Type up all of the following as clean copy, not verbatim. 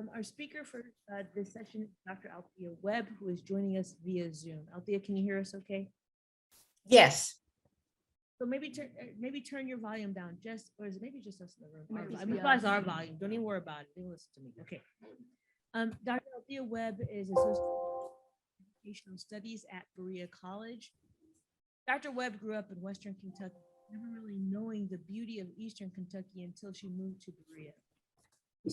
Our speaker for this session is Dr. Alvia Webb, who is joining us via Zoom. Alvia, can you hear us okay? Yes. So maybe turn your volume down, or is it maybe just us in the room? I mean, it's our volume. Don't even worry about it. They will listen to me. Okay. Dr. Alvia Webb is Associate in Educational Studies at Berea College. Dr. Webb grew up in Western Kentucky, never really knowing the beauty of Eastern Kentucky until she moved to Berea. Her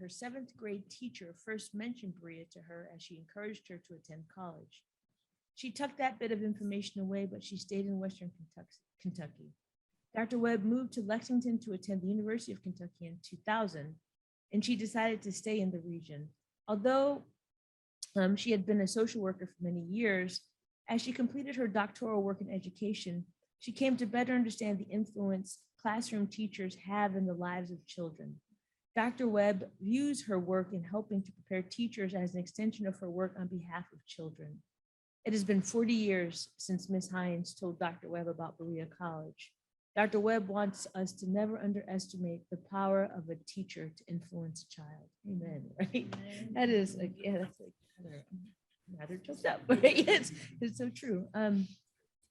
seventh grade teacher first mentioned Berea to her as she encouraged her to attend college. She tucked that bit of information away, but she stayed in Western Kentucky. Dr. Webb moved to Lexington to attend the University of Kentucky in 2000, and she decided to stay in the region. Although she had been a social worker for many years, as she completed her doctoral work in education, she came to better understand the influence classroom teachers have in the lives of children. Dr. Webb views her work in helping to prepare teachers as an extension of her work on behalf of children. It has been 40 years since Ms. Hines told Dr. Webb about Berea College. Dr. Webb wants us to never underestimate the power of a teacher to influence a child. Amen, right? Amen. That is, that's rather choked up, but it's so true.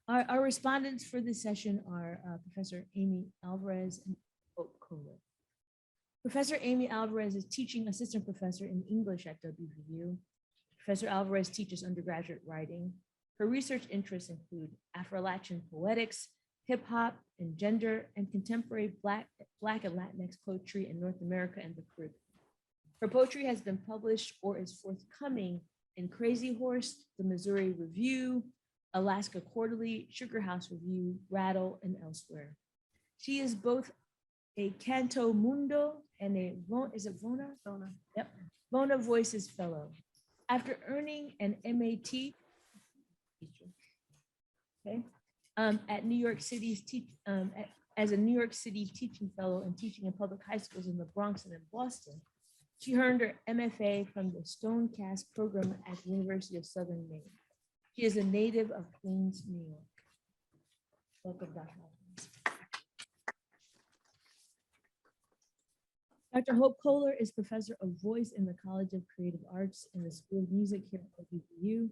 Our respondents for this session are Professor Amy Alvarez and Hope Kohler. Professor Amy Alvarez is teaching assistant professor in English at WVU. Professor Alvarez teaches undergraduate writing. Her research interests include Appalachian poetics, hip hop and gender, and contemporary Black and Latinx poetry in North America and the Caribbean. Her poetry has been published or is forthcoming in Crazy Horse, the Missouri Review, Alaska Quarterly, Sugar House Review, Rattle, and elsewhere. She is both a Canto Mundo and a Vona? Yep. Vona Voices Fellow. After earning an MAT at New York City's as a New York City teaching fellow and teaching in public high schools in the Bronx and in Boston, she earned her MFA from the Stonecast program at the University of Southern Maine. She is a native of Queens, New York. Welcome, Dr. Alvarez. Dr. Hope Kohler is professor of voice in the College of Creative Arts in the School of Music here at WVU.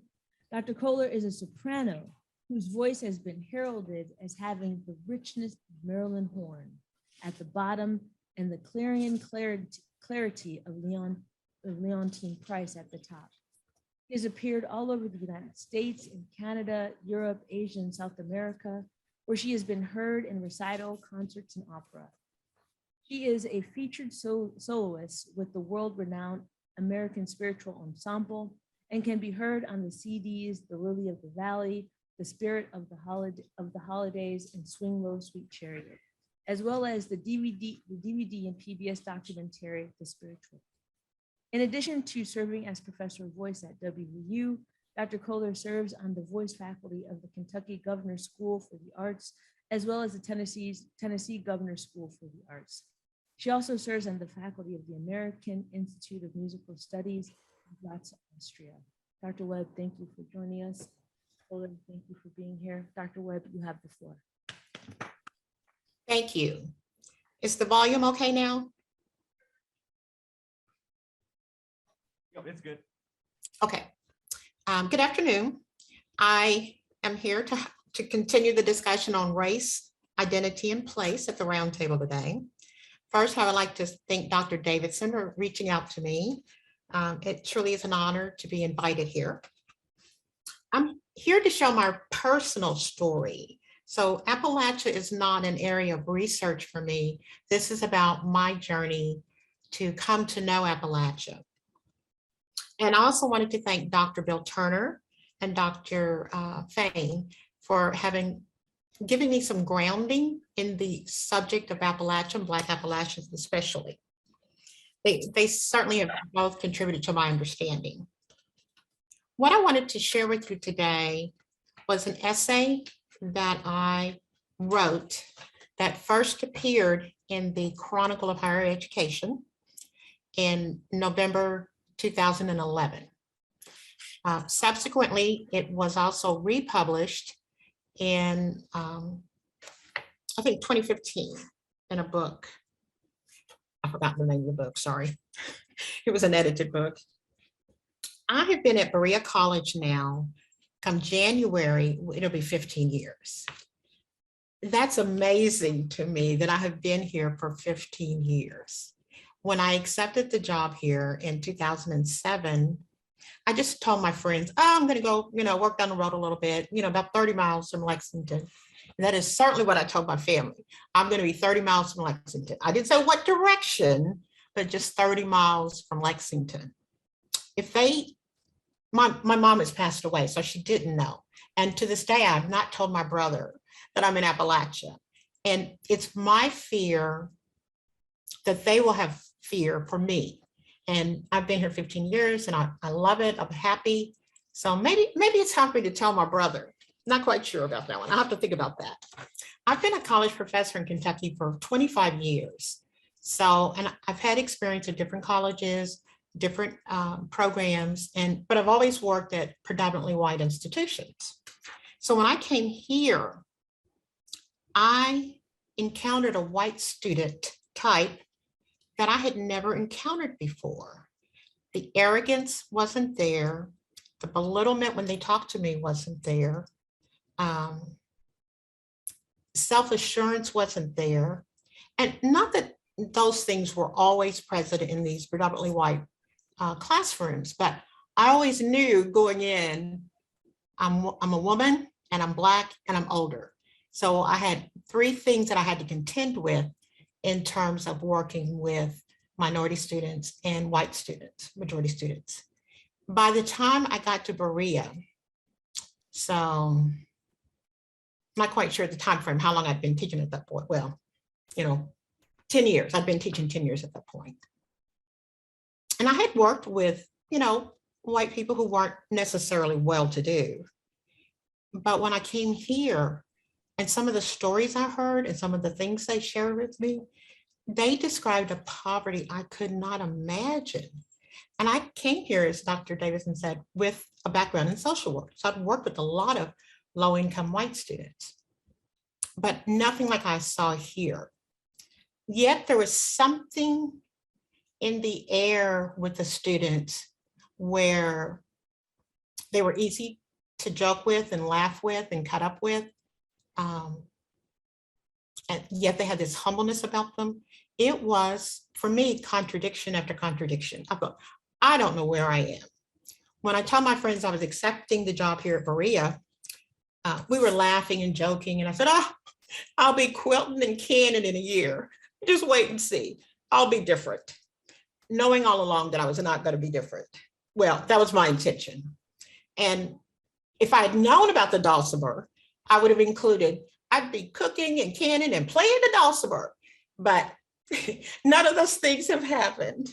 Dr. Kohler is a soprano whose voice has been heralded as having the richness of Maryland horn at the bottom and the clarion clarity of Leontine Price at the top. She has appeared all over the United States, in Canada, Europe, Asia, and South America, where she has been heard in recital, concerts, and opera. She is a featured soloist with the world-renowned American Spiritual Ensemble and can be heard on the CDs The Lily of the Valley, The Spirit of the Holidays, and Swing Low, Sweet Chariot, as well as the DVD and PBS documentary, The Spiritual. In addition to serving as professor of voice at WVU, Dr. Kohler serves on the voice faculty of the Kentucky Governor's School for the Arts, as well as the Tennessee Governor's School for the Arts. She also serves on the faculty of the American Institute of Musical Studies in Graz, Austria. Dr. Webb, thank you for joining us. Kohler, thank you for being here. Dr. Webb, you have the floor. Thank you. Is the volume okay now? Yep, it's good. Okay. Good afternoon. I am here to continue the discussion on race, identity, and place at the Roundtable today. First, I would like to thank Dr. Davidson for reaching out to me. It truly is an honor to be invited here. I'm here to show my personal story. So Appalachia is not an area of research for me. This is about my journey to come to know Appalachia. And I also wanted to thank Dr. Bill Turner and Dr. Fain for giving me some grounding in the subject of Appalachian, Black Appalachians especially. They certainly have both contributed to my understanding. What I wanted to share with you today was an essay that I wrote that first appeared in the Chronicle of Higher Education in November 2011. Subsequently, it was also republished in, I think 2015 in a book. I I forgot the name of the book, sorry. It was an edited book. I have been at Berea College now, come January, it'll be 15 years. That's amazing to me that I have been here for 15 years. When I accepted the job here in 2007, I just told my friends, oh, I'm gonna go, work down the road a little bit, about 30 miles from Lexington. And that is certainly what I told my family. I'm gonna be 30 miles from Lexington. I didn't say what direction, but just 30 miles from Lexington. My mom has passed away, so she didn't know. And to this day, I've not told my brother that I'm in Appalachia. And it's my fear that they will have fear for me. And I've been here 15 years and I love it. I'm happy. So maybe it's time for me to tell my brother. Not quite sure about that one. I'll have to think about that. I've been a college professor in Kentucky for 25 years. So, and I've had experience at different colleges, different programs, but I've always worked at predominantly white institutions. So when I came here, I encountered a white student type that I had never encountered before. The arrogance wasn't there. The belittlement when they talked to me wasn't there. Self-assurance wasn't there. And not that those things were always present in these predominantly white classrooms, but I always knew going in, I'm a woman and I'm Black and I'm older. So I had three things that I had to contend with in terms of working with minority students and white students, majority students. By the time I got to Berea, so I'm not quite sure the time frame, how long I'd been teaching at that point. Well, 10 years. I'd been teaching 10 years at that point. And I had worked with, white people who weren't necessarily well-to-do. But when I came here, and some of the stories I heard and some of the things they shared with me, they described a poverty I could not imagine. And I came here, as Dr. Davidson said, with a background in social work. So I've worked with a lot of low-income white students, but nothing like I saw here. Yet there was something in the air with the students where they were easy to joke with and laugh with and cut up with. And yet they had this humbleness about them. It was, for me, contradiction after contradiction. I thought, I don't know where I am. When I told my friends I was accepting the job here at Berea, we were laughing and joking. And I said, I'll be quilting and canning in a year. Just wait and see. I'll be different. Knowing all along that I was not going to be different. Well, that was my intention. And if I had known about the dulcimer, I would have included, I'd be cooking and canning and playing the dulcimer, but none of those things have happened.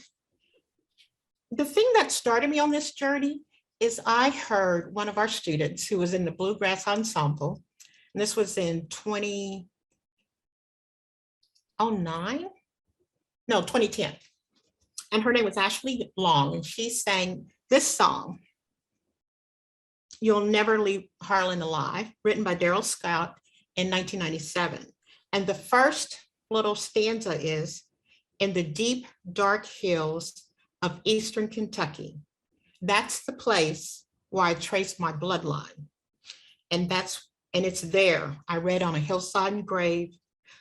The thing that started me on this journey is I heard one of our students who was in the Bluegrass Ensemble, and this was in 2010. And her name was Ashley Long, and she sang this song, You'll Never Leave Harlan Alive, written by Daryl Scott in 1997. And the first little stanza is, in the deep, dark hills of Eastern Kentucky, that's the place where I trace my bloodline. And it's there, I read on a hillside engraved,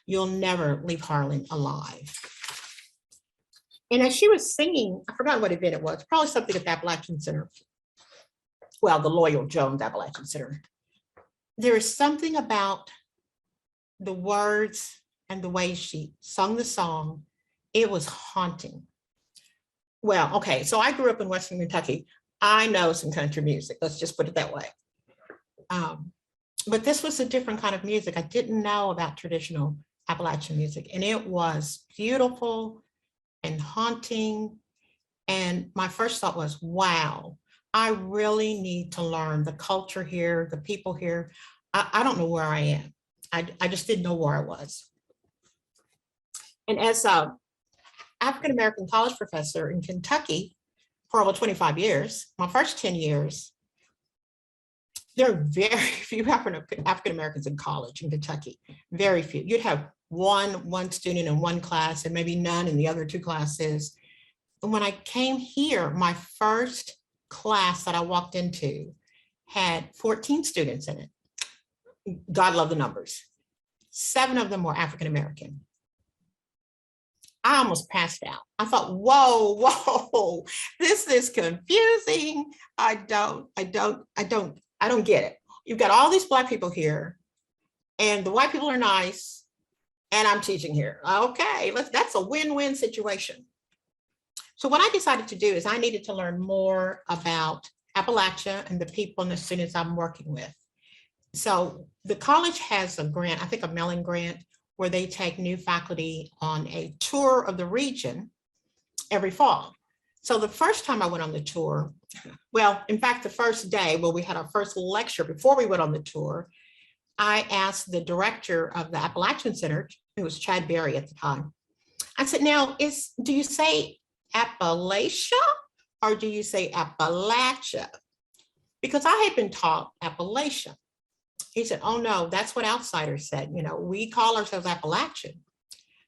you'll never leave Harlan alive. And as she was singing, I forgot what event it was, probably something at the Appalachian Center. Well, the Loyal Jones Appalachian Center. There is something about the words and the way she sung the song. It was haunting. Well, okay, so I grew up in Western Kentucky. I know some country music, let's just put it that way. But this was a different kind of music. I didn't know about traditional Appalachian music, and it was beautiful and haunting. And my first thought was, wow, I really need to learn the culture here, the people here. I don't know where I am. I just didn't know where I was. And as an African-American college professor in Kentucky for over 25 years, my first 10 years, there are very few African-Americans in college in Kentucky, very few. You'd have one student in one class and maybe none in the other two classes. And when I came here, my first class that I walked into had 14 students in it. God love the numbers. 7 of them were African-American. I almost passed out. I thought, whoa, this is confusing. I don't get it. You've got all these Black people here and the white people are nice and I'm teaching here. Okay, that's a win-win situation. So what I decided to do is I needed to learn more about Appalachia and the people and the students I'm working with. So the college has a grant, I think a Mellon grant, where they take new faculty on a tour of the region every fall. So the first time I went on the tour, well, in fact, the first day where we had our first lecture before we went on the tour, I asked the director of the Appalachian Center, who was Chad Berry at the time. I said, now, do you say Appalachia or do you say Appalachia? Because I had been taught Appalachia. He said, oh no, that's what outsiders said. You know, we call ourselves Appalachian.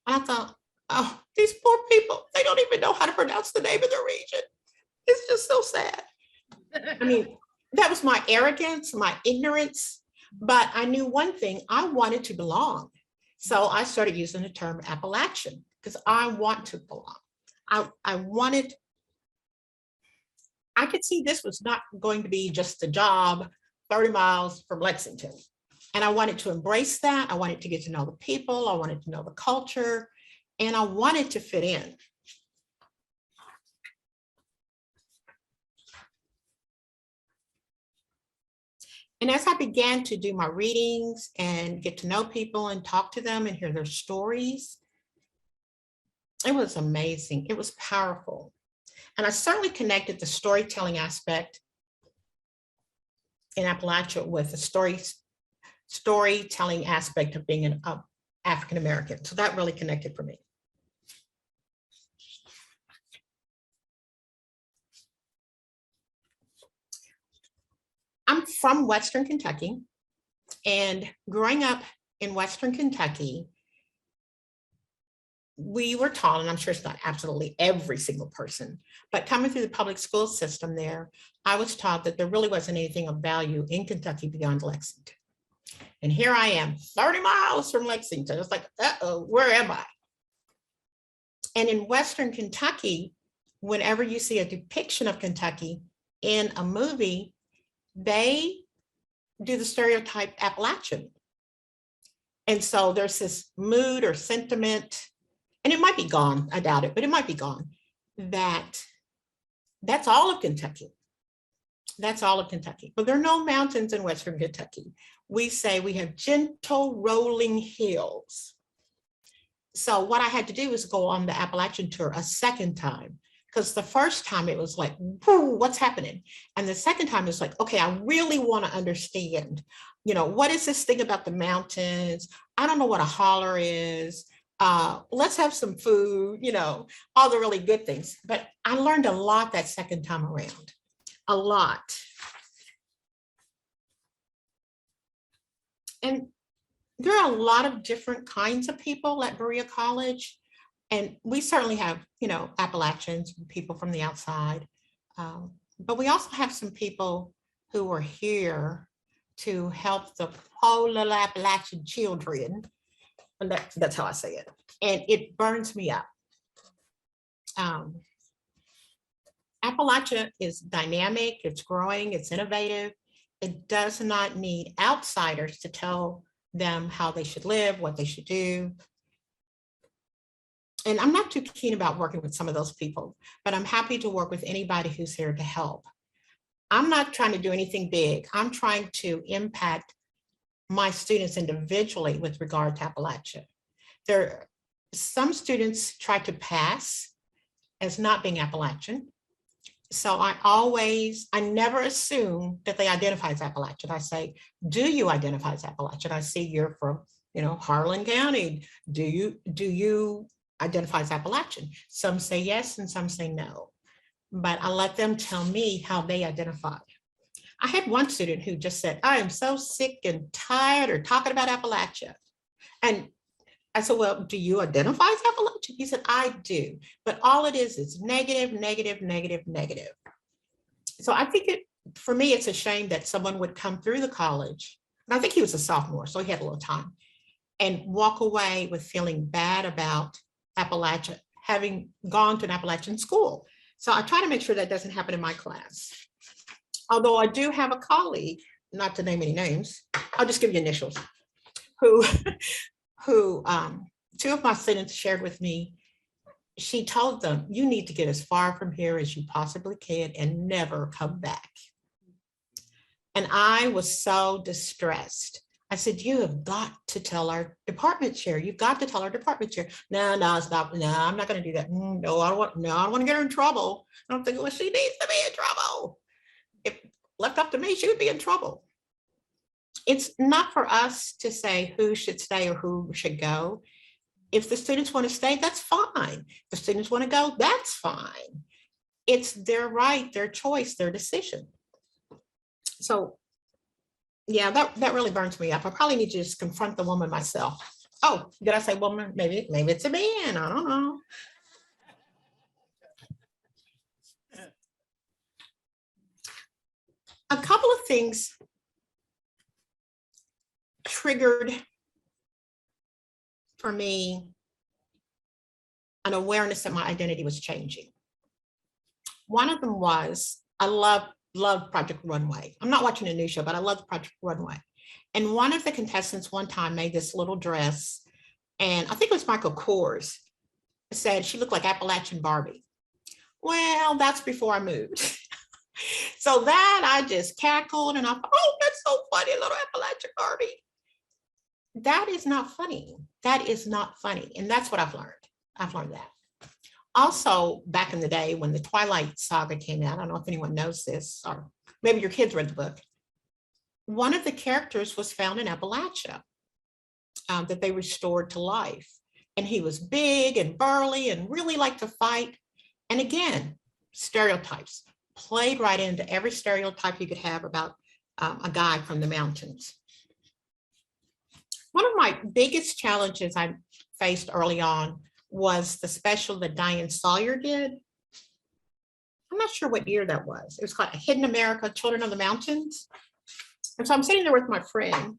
And I thought, oh, these poor people, they don't even know how to pronounce the name of the region. It's just so sad. I mean, that was my arrogance, my ignorance, but I knew one thing, I wanted to belong. So I started using the term Appalachian because I want to belong. I could see this was not going to be just a job 30 miles from Lexington. And I wanted to embrace that. I wanted to get to know the people. I wanted to know the culture, and I wanted to fit in. And as I began to do my readings and get to know people and talk to them and hear their stories, it was amazing. It was powerful. And I certainly connected the storytelling aspect in Appalachia with the storytelling aspect of being an African-American. So that really connected for me. I'm from Western Kentucky, and growing up in Western Kentucky, we were taught, and I'm sure it's not absolutely every single person, but coming through the public school system there, I was taught that there really wasn't anything of value in Kentucky beyond Lexington. And here I am, 30 miles from Lexington. It's like, uh-oh, where am I? And in Western Kentucky, whenever you see a depiction of Kentucky in a movie, they do the stereotype Appalachian. And so there's this mood or sentiment, and it might be gone, I doubt it, but it might be gone, that's all of Kentucky. That's all of Kentucky. But there are no mountains in Western Kentucky. We say we have gentle rolling hills. So what I had to do was go on the Appalachian tour a second time, because the first time it was like, whoo, what's happening? And the second time it's like, okay, I really want to understand, you know, what is this thing about the mountains? I don't know what a holler is. Let's have some food, you know, all the really good things. But I learned a lot that second time around, a lot. And there are a lot of different kinds of people at Berea College. And we certainly have, you know, Appalachians, people from the outside. But we also have some people who are here to help the whole little Appalachian children. And that's how I say it. And it burns me up. Appalachia is dynamic, it's growing, it's innovative. It does not need outsiders to tell them how they should live, what they should do. And I'm not too keen about working with some of those people, but I'm happy to work with anybody who's here to help. I'm not trying to do anything big. I'm trying to impact my students individually with regard to Appalachia. Some students try to pass as not being Appalachian. So I never assume that they identify as Appalachian. I say, do you identify as Appalachian? I see you're from, you know, Harlan County. Do you identify as Appalachian? Some say yes and some say no, but I let them tell me how they identify. I had one student who just said, I am so sick and tired of talking about Appalachia. And I said, well, do you identify as Appalachian? He said, I do, but all it is negative, negative, negative, negative. So I think for me, it's a shame that someone would come through the college, and I think he was a sophomore, so he had a little time, and walk away with feeling bad about Appalachia, having gone to an Appalachian school. So I try to make sure that doesn't happen in my class. Although I do have a colleague, not to name any names, I'll just give you initials, who two of my students shared with me. She told them, you need to get as far from here as you possibly can and never come back. And I was so distressed. I said, you have got to tell our department chair. You've got to tell our department chair. No, stop. No, I'm not going to do that. No, I don't want to get her in trouble. I don't think, well, she needs to be in trouble. If left up to me, she would be in trouble. It's not for us to say who should stay or who should go. If the students want to stay, that's fine. If the students want to go, that's fine. It's their right, their choice, their decision. So yeah, that really burns me up. I probably need to just confront the woman myself. Oh, did I say woman? Maybe it's a man. I don't know. A couple of things triggered for me an awareness that my identity was changing. One of them was, I love Project Runway. I'm not watching a new show, but I love Project Runway. And one of the contestants one time made this little dress, and I think it was Michael Kors, said she looked like Appalachian Barbie. Well, that's before I moved. So that I just cackled and I thought, oh, that's so funny, little Appalachian Barbie. That is not funny. That is not funny. And that's what I've learned. I've learned that. Also, back in the day when the Twilight Saga came out, I don't know if anyone knows this, or maybe your kids read the book. One of the characters was found in Appalachia that they restored to life. And he was big and burly and really liked to fight. And again, stereotypes played right into every stereotype you could have about a guy from the mountains. One of my biggest challenges I faced early on was the special that Diane Sawyer did. I'm not sure what year that was. It was called Hidden America, Children of the Mountains. And so I'm sitting there with my friend.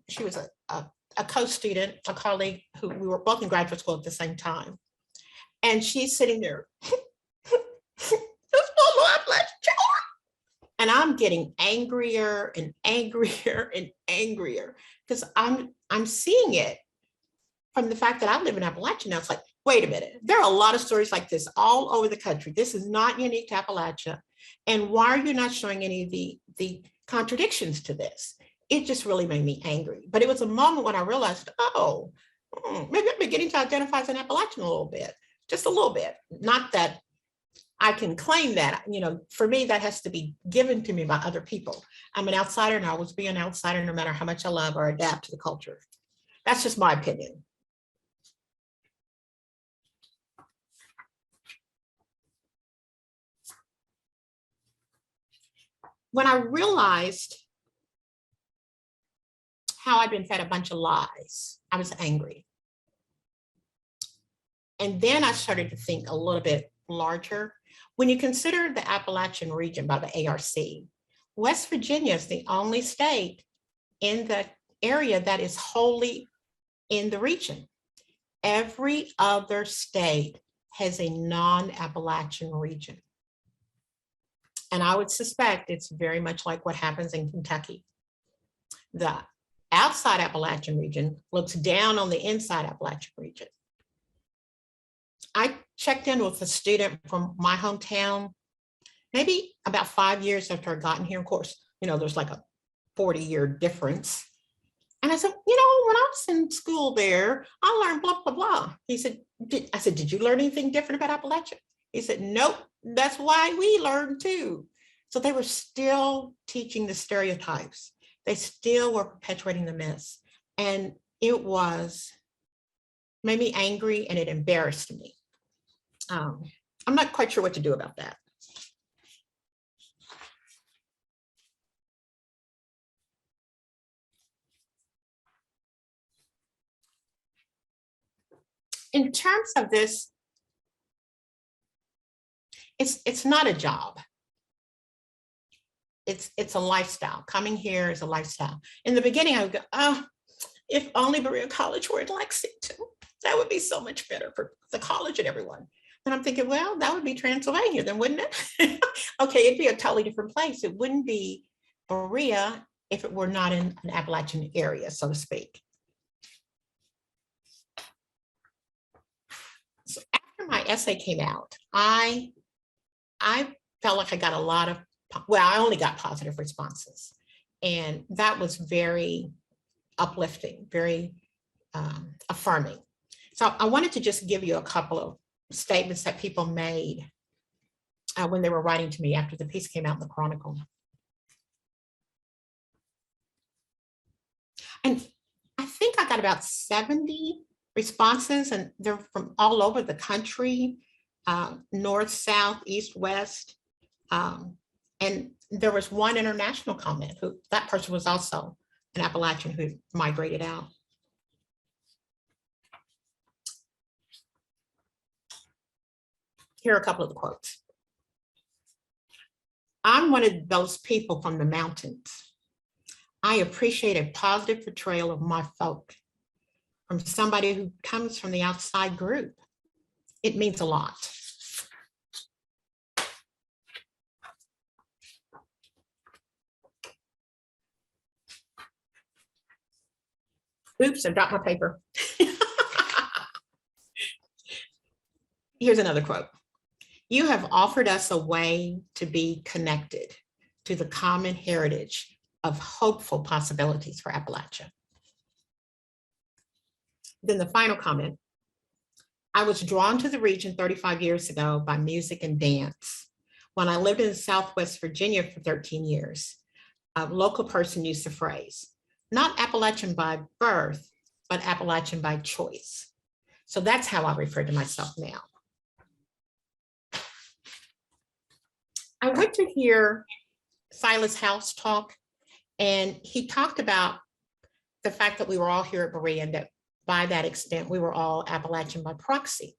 She was a co-student, a colleague who we were both in graduate school at the same time. And she's sitting there, and I'm getting angrier and angrier and angrier because I'm seeing it from the fact that I live in Appalachia now. It's like, wait a minute, there are a lot of stories like this all over the country. This is not unique to Appalachia. And why are you not showing any of the contradictions to this? It just really made me angry. But it was a moment when I realized, oh, maybe I'm beginning to identify as an Appalachian a little bit, just a little bit. Not that I can claim that, for me, that has to be given to me by other people. I'm an outsider and I always be an outsider no matter how much I love or adapt to the culture. That's just my opinion. When I realized how I'd been fed a bunch of lies, I was angry. And then I started to think a little bit larger. When you consider the Appalachian region by the ARC, West Virginia is the only state in the area that is wholly in the region. Every other state has a non-Appalachian region. And I would suspect it's very much like what happens in Kentucky. The outside Appalachian region looks down on the inside Appalachian region. I checked in with a student from my hometown, maybe about 5 years after I'd gotten here. Of course, there's like a 40-year difference. And I said, when I was in school there, I learned blah, blah, blah. He said, I said, did you learn anything different about Appalachia? He said, nope, that's why we learned too. So they were still teaching the stereotypes. They still were perpetuating the myths. And it made me angry and it embarrassed me. I'm not quite sure what to do about that. in terms of this, it's not a job. It's a lifestyle. Coming here is a lifestyle. In the beginning, I would go, oh, if only Berea College were in Lexington, that would be so much better for the college and everyone. And I'm thinking, well, that would be Transylvania then, wouldn't it? Okay, it'd be a totally different place. It wouldn't be Berea if it were not in an Appalachian area, so to speak. So after my essay came out, I felt like I got a lot of, well, I only got positive responses. And that was very uplifting, very affirming. So I wanted to just give you a couple of statements that people made when they were writing to me after the piece came out in the Chronicle. And I think I got about 70 responses, and they're from all over the country, north, south, east, west. And there was one international comment who, that person was also an Appalachian who migrated out. Here are a couple of the quotes. I'm one of those people from the mountains. I appreciate a positive portrayal of my folk from somebody who comes from the outside group. It means a lot. Oops, I dropped my paper. Here's another quote. You have offered us a way to be connected to the common heritage of hopeful possibilities for Appalachia. Then the final comment. I was drawn to the region 35 years ago by music and dance. When I lived in Southwest Virginia for 13 years, a local person used the phrase, not Appalachian by birth, but Appalachian by choice. So that's how I refer to myself now. I went to hear Silas House talk, and he talked about the fact that we were all here at Berea, and that by that extent, we were all Appalachian by proxy.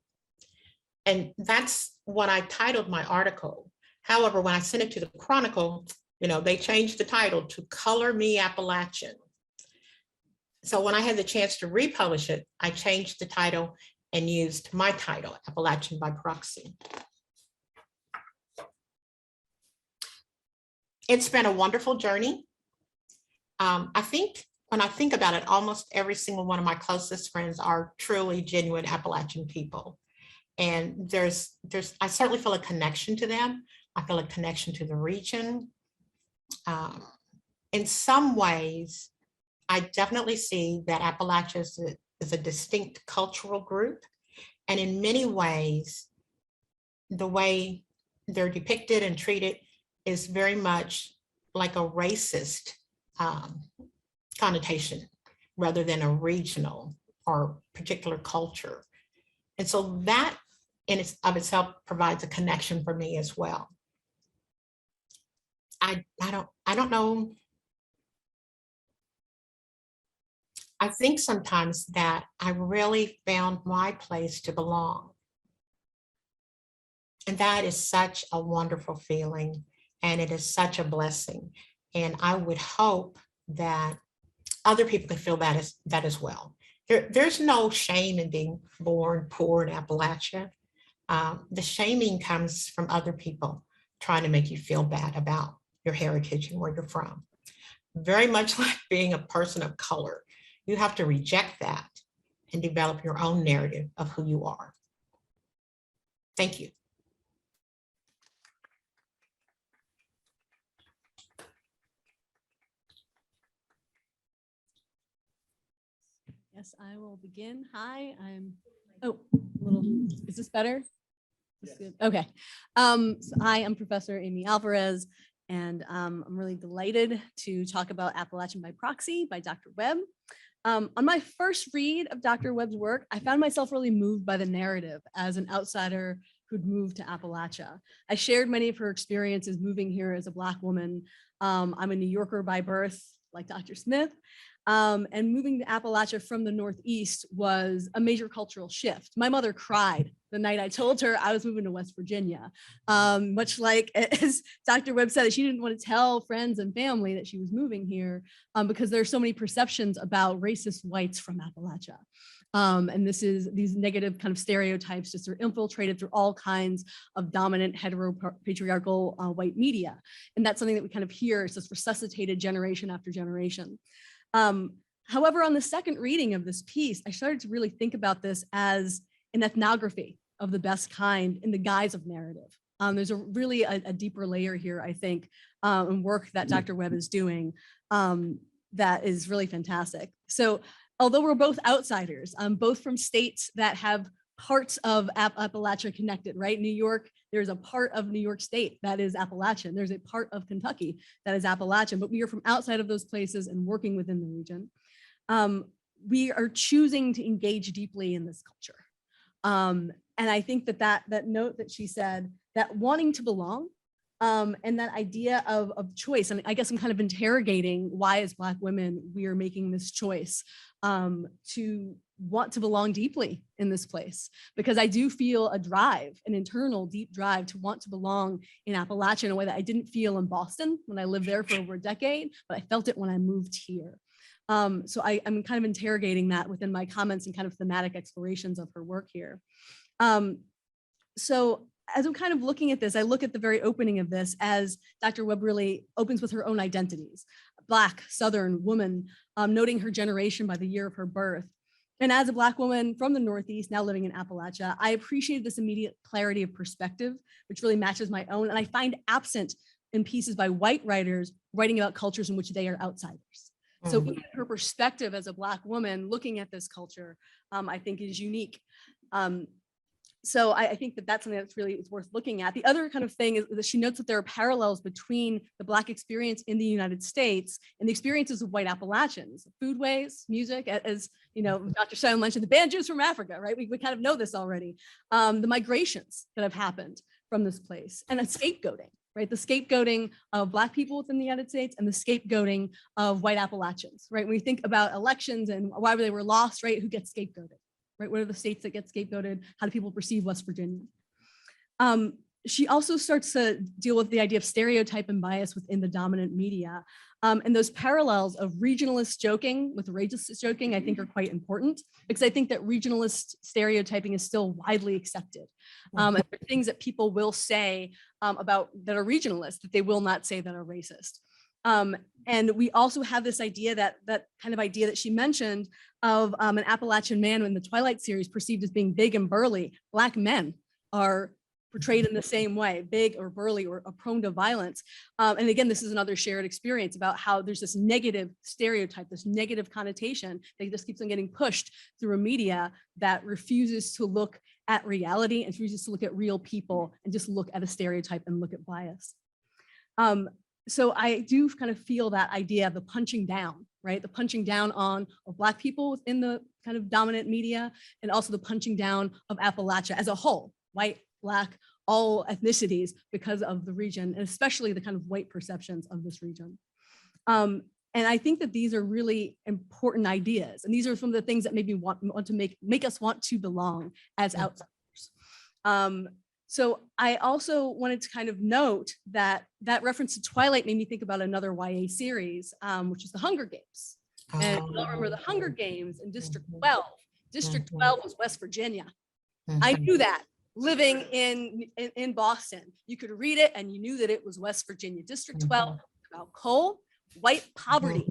And that's what I titled my article. However, when I sent it to the Chronicle, they changed the title to Color Me Appalachian. So when I had the chance to republish it, I changed the title and used my title, Appalachian by proxy. It's been a wonderful journey. I think when I think about it, almost every single one of my closest friends are truly genuine Appalachian people. And I certainly feel a connection to them. I feel a connection to the region. In some ways, I definitely see that Appalachia is a distinct cultural group. And in many ways, the way they're depicted and treated is very much like a racist connotation rather than a regional or particular culture. And so that in of itself provides a connection for me as well. I don't know. I think sometimes that I really found my place to belong. And that is such a wonderful feeling. And it is such a blessing. And I would hope that other people can feel that as well. There's no shame in being born poor in Appalachia. The shaming comes from other people trying to make you feel bad about your heritage and where you're from. Very much like being a person of color. You have to reject that and develop your own narrative of who you are. Thank you. Yes, I will begin. Hi, is this better? This good? Okay. So hi, I'm Professor Amy Alvarez, and I'm really delighted to talk about Appalachian by Proxy by Dr. Webb. On my first read of Dr. Webb's work, I found myself really moved by the narrative as an outsider who'd moved to Appalachia. I shared many of her experiences moving here as a Black woman. I'm a New Yorker by birth, like Dr. Smith. And moving to Appalachia from the Northeast was a major cultural shift. My mother cried the night I told her I was moving to West Virginia. Much like as Dr. Webb said, she didn't want to tell friends and family that she was moving here because there are so many perceptions about racist whites from Appalachia. And these negative kind of stereotypes just are infiltrated through all kinds of dominant heteropatriarchal white media. And that's something that we kind of hear. It's just resuscitated generation after generation. However, on the second reading of this piece, I started to really think about this as an ethnography of the best kind in the guise of narrative. There's really a deeper layer here, I think, and work that Dr. Webb is doing that is really fantastic. So although we're both outsiders, both from states that have parts of Appalachia connected, right? New York, there's a part of New York State that is Appalachian. There's a part of Kentucky that is Appalachian, but we are from outside of those places and working within the region. We are choosing to engage deeply in this culture. And I think that note that she said, that wanting to belong, and that idea of choice, and I guess I'm kind of interrogating why as Black women, we are making this choice to want to belong deeply in this place, because I do feel a drive, an internal deep drive to want to belong in Appalachia in a way that I didn't feel in Boston when I lived there for over a decade, but I felt it when I moved here. So I'm kind of interrogating that within my comments and kind of thematic explorations of her work here. So as I'm kind of looking at this, I look at the very opening of this as Dr. Webb really opens with her own identities, Black, Southern woman, noting her generation by the year of her birth. And as a Black woman from the Northeast, now living in Appalachia, I appreciated this immediate clarity of perspective, which really matches my own. And I find absent in pieces by white writers writing about cultures in which they are outsiders. So even her perspective as a Black woman looking at this culture, I think is unique. So I think that that's something that's really worth looking at. The other kind of thing is that she notes that there are parallels between the Black experience in the United States and the experiences of white Appalachians, foodways, music, as you know, Dr. Stein mentioned, the banjos from Africa, right? We kind of know this already. The migrations that have happened from this place, and a scapegoating, right? The scapegoating of Black people within the United States and the scapegoating of white Appalachians, right? When we think about elections and why they were lost, right? Who gets scapegoated? Right? What are the states that get scapegoated? How do people perceive West Virginia? She also starts to deal with the idea of stereotype and bias within the dominant media. And those parallels of regionalist joking with racist joking, I think are quite important, because I think that regionalist stereotyping is still widely accepted. And there are things that people will say about that are regionalist that they will not say that are racist. And we also have this idea that kind of idea that she mentioned of an Appalachian man in the Twilight series perceived as being big and burly. Black men are portrayed in the same way, big or burly or prone to violence. And again, this is another shared experience about how there's this negative stereotype, this negative connotation that just keeps on getting pushed through a media that refuses to look at reality and refuses to look at real people and just look at a stereotype and look at bias. So I do kind of feel that idea of the punching down, right? The punching down on of Black people within the kind of dominant media, and also the punching down of Appalachia as a whole, white, Black, all ethnicities, because of the region, and especially the kind of white perceptions of this region. And I think that these are really important ideas. And these are some of the things that maybe want to make us want to belong as outsiders. So I also wanted to kind of note that that reference to Twilight made me think about another YA series, which is The Hunger Games. And you'll remember The Hunger Games in District 12. District 12 was West Virginia. I knew that living in Boston. You could read it and you knew that it was West Virginia. District 12 was about coal, white poverty,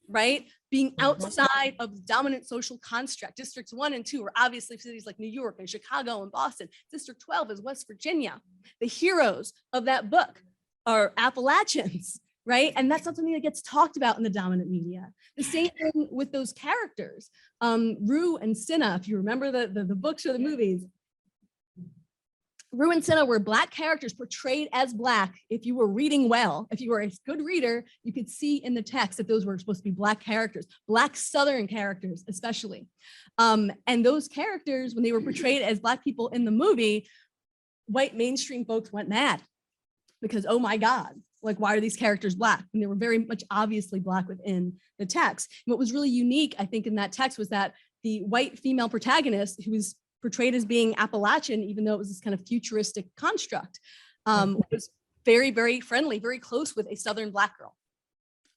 right? Being outside of the dominant social construct. Districts 1 and 2 are obviously cities like New York and Chicago and Boston. District 12 is West Virginia. The heroes of that book are Appalachians, right? And that's not something that gets talked about in the dominant media. The same thing with those characters. Rue and Cinna, if you remember the books or the movies, Rue and Cinna were Black characters portrayed as Black. If you were reading well, if you were a good reader, you could see in the text that those were supposed to be Black characters, Black Southern characters, especially. And those characters, when they were portrayed as Black people in the movie, white mainstream folks went mad because, oh my God, Like, why are these characters Black? And they were very much obviously Black within the text. And what was really unique, I think, in that text was that the white female protagonist, who was portrayed as being Appalachian, even though it was this kind of futuristic construct, was very, very friendly, very close with a Southern Black girl.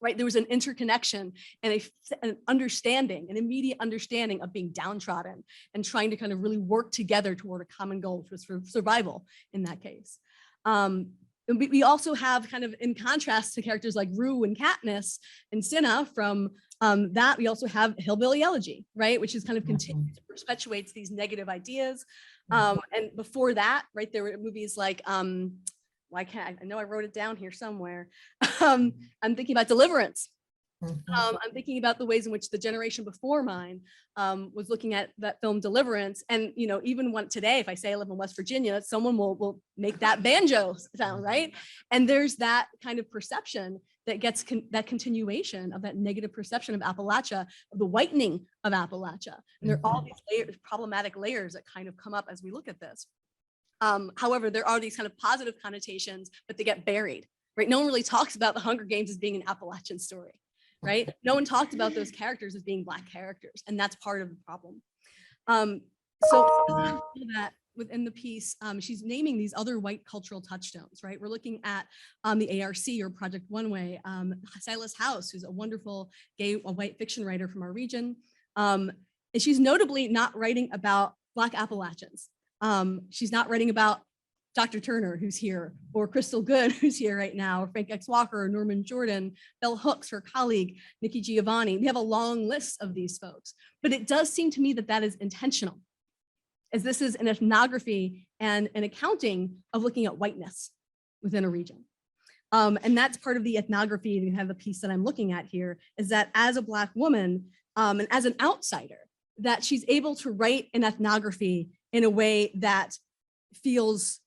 Right, there was an interconnection and an understanding, an immediate understanding of being downtrodden and trying to kind of really work together toward a common goal, which was for survival in that case. And we also have kind of, in contrast to characters like Rue and Katniss and Cinna from that, we also have Hillbilly Elegy, right, which is kind of continues to perpetuates these negative ideas. And before that, right, there were movies like why can't I know I wrote it down here somewhere. I'm thinking about Deliverance. I'm thinking about the ways in which the generation before mine was looking at that film Deliverance. And, you know, even one today, if I say I live in West Virginia, someone will make that banjo sound, right? And there's that kind of perception that gets that continuation of that negative perception of Appalachia, of the whitening of Appalachia. And there are all these layers, problematic layers that kind of come up as we look at this. However, there are these kind of positive connotations, but they get buried, right? No one really talks about the Hunger Games as being an Appalachian story, right? No one talked about those characters as being Black characters, and that's part of the problem. So that within the piece, she's naming these other white cultural touchstones, right? We're looking at the ARC or Project One Way, Silas House, who's a wonderful gay white fiction writer from our region. And she's notably not writing about Black Appalachians. She's not writing about Dr. Turner, who's here, or Crystal Good, who's here right now, or Frank X. Walker, or Norman Jordan, Bell Hooks, her colleague, Nikki Giovanni. We have a long list of these folks, but it does seem to me that that is intentional, as this is an ethnography and an accounting of looking at whiteness within a region. And that's part of the ethnography, and you have the piece that I'm looking at here, is that as a Black woman and as an outsider, that she's able to write an ethnography in a way that feels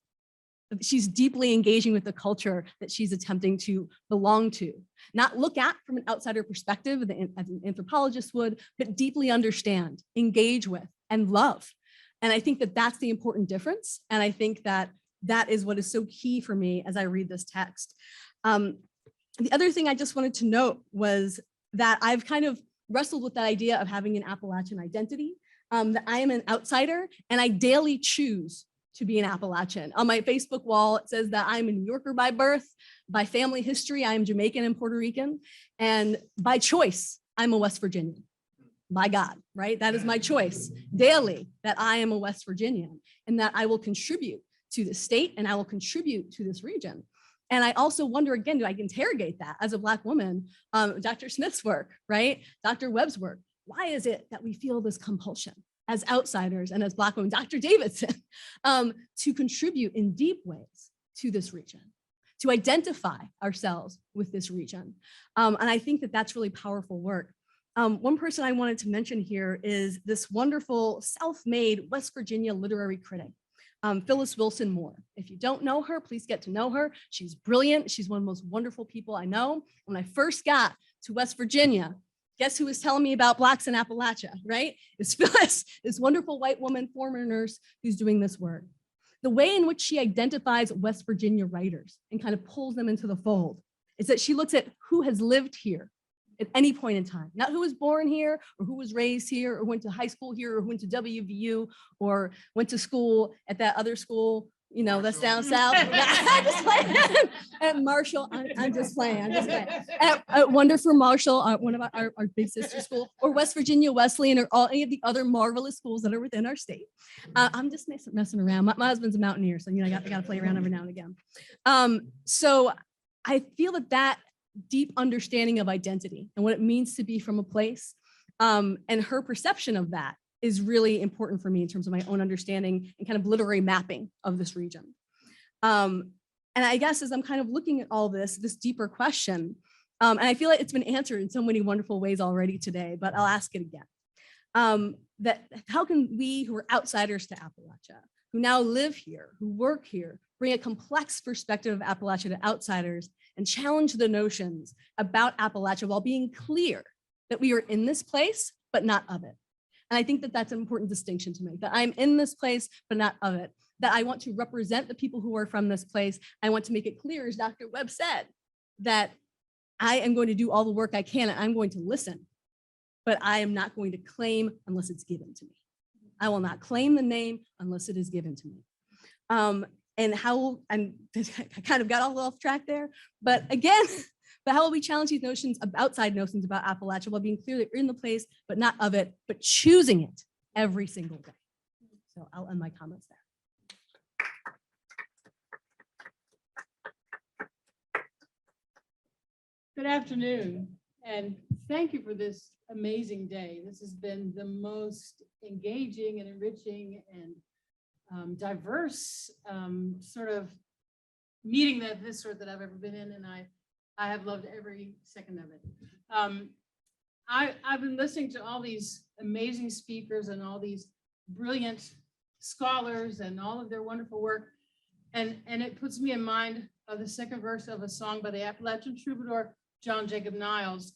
she's deeply engaging with the culture that she's attempting to belong to, not look at from an outsider perspective, as an anthropologist would, but deeply understand, engage with, and love. And I think that that's the important difference. And I think that that is what is so key for me as I read this text. The other thing I just wanted to note was that I've kind of wrestled with that idea of having an Appalachian identity, that I am an outsider and I daily choose to be an Appalachian. On my Facebook wall, it says that I'm a New Yorker by birth, by family history, I am Jamaican and Puerto Rican, and by choice, I'm a West Virginian. By God, right? That is my choice daily, that I am a West Virginian and that I will contribute to the state and I will contribute to this region. And I also wonder, again, do I interrogate that as a Black woman, Dr. Smith's work, right? Dr. Webb's work. Why is it that we feel this compulsion as outsiders and as Black women, Dr. Davidson, to contribute in deep ways to this region, to identify ourselves with this region? And I think that that's really powerful work. One person I wanted to mention here is this wonderful self-made West Virginia literary critic, Phyllis Wilson Moore. If you don't know her, please get to know her. She's brilliant. She's one of the most wonderful people I know. When I first got to West Virginia, guess who was telling me about Blacks in Appalachia, right? It's Phyllis, this wonderful white woman, former nurse who's doing this work. The way in which she identifies West Virginia writers and kind of pulls them into the fold is that she looks at who has lived here at any point in time, not who was born here or who was raised here or went to high school here or who went to WVU or went to school at that other school, you know, that's down south. I'm just playing. At Marshall, I'm just playing. At Wonderful Marshall, one of our big sister school, or West Virginia Wesleyan, or any of the other marvelous schools that are within our state. I'm just messing around. My husband's a mountaineer, so you know I got to play around every now and again. So I feel that deep understanding of identity and what it means to be from a place, and her perception of that is really important for me in terms of my own understanding and kind of literary mapping of this region. And I guess as I'm kind of looking at all this deeper question, and I feel like it's been answered in so many wonderful ways already today, but I'll ask it again. That how can we who are outsiders to Appalachia, who now live here, who work here, bring a complex perspective of Appalachia to outsiders and challenge the notions about Appalachia while being clear that we are in this place, but not of it. And I think that that's an important distinction to make, that I'm in this place, but not of it, that I want to represent the people who are from this place. I want to make it clear, as Dr. Webb said, that I am going to do all the work I can, and I'm going to listen, but I am not going to claim unless it's given to me. I will not claim the name unless it is given to me. And how, I kind of got all off track there, but again, but how will we challenge these notions of outside notions about Appalachia while being clear that we're in the place, but not of it, but choosing it every single day. So I'll end my comments there. Good afternoon, and thank you for this amazing day. This has been the most engaging and enriching and diverse sort of meeting that I've ever been in, and I have loved every second of it. I've been listening to all these amazing speakers and all these brilliant scholars and all of their wonderful work, and it puts me in mind of the second verse of a song by the Appalachian troubadour John Jacob Niles.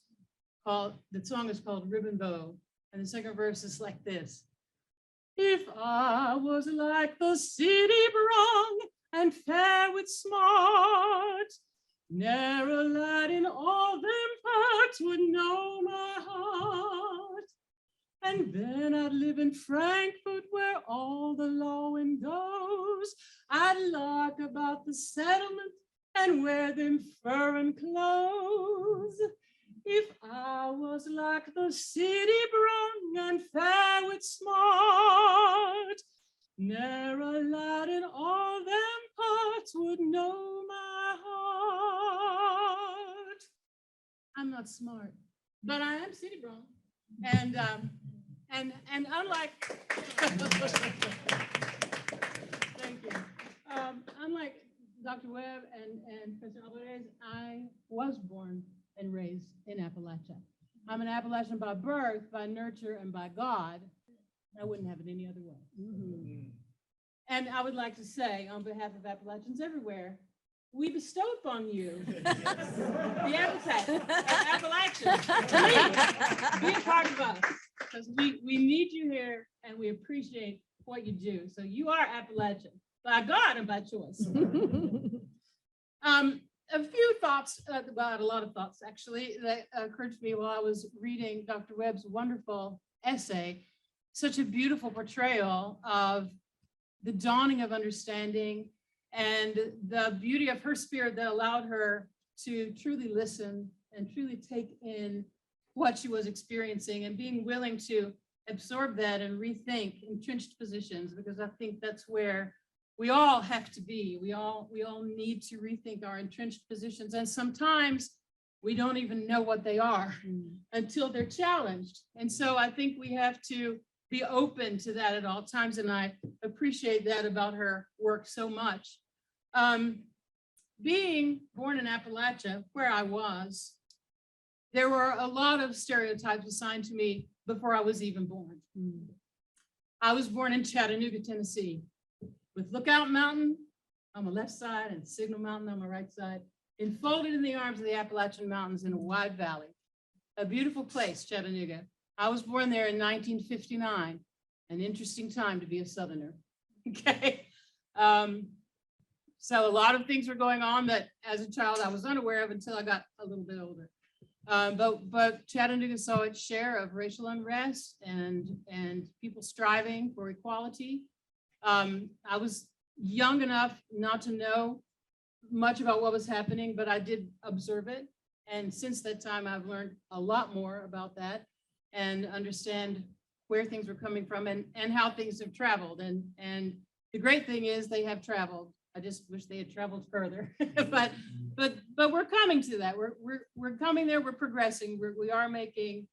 The song is called Ribbon Bow, and the second verse is like this. If I was like the city brung and fair with smart, ne'er a lad in all them parts would know my heart. And then I'd live in Frankfurt where all the law goes. I'd lark about the settlement and wear them furrin clothes. If I was like the city brung and fair with smart, ne'er a lad in all them parts would know my heart. I'm not smart, but I am city brung. And unlike thank you. Unlike Dr. Webb and Professor Alvarez, I was born and raised in Appalachia. I'm an Appalachian by birth, by nurture, and by God. I wouldn't have it any other way. Mm-hmm. And I would like to say, on behalf of Appalachians everywhere, we bestow upon you the epithet of Appalachian. Please be a part of us, because we need you here and we appreciate what you do. So you are Appalachian by God and by choice. A few thoughts, well, a lot of thoughts actually, that occurred to me while I was reading Dr. Webb's wonderful essay. Such a beautiful portrayal of the dawning of understanding and the beauty of her spirit that allowed her to truly listen and truly take in what she was experiencing and being willing to absorb that and rethink entrenched positions, because I think that's where we all have to be. We all need to rethink our entrenched positions, and sometimes we don't even know what they are until they're challenged. And so I think we have to be open to that at all times, and I appreciate that about her work so much. Being born in Appalachia, where I was, there were a lot of stereotypes assigned to me before I was even born. I was born in Chattanooga, Tennessee, with Lookout Mountain on the left side and Signal Mountain on the right side, enfolded in the arms of the Appalachian Mountains in a wide valley. A beautiful place, Chattanooga. I was born there in 1959, an interesting time to be a Southerner, okay? So a lot of things were going on that as a child I was unaware of until I got a little bit older. But Chattanooga saw its share of racial unrest and people striving for equality. I was young enough not to know much about what was happening, but I did observe it. And since that time, I've learned a lot more about that and understand where things were coming from and how things have traveled. And the great thing is they have traveled. I just wish they had traveled further, but we're coming to that. We're coming there. We're progressing. We are making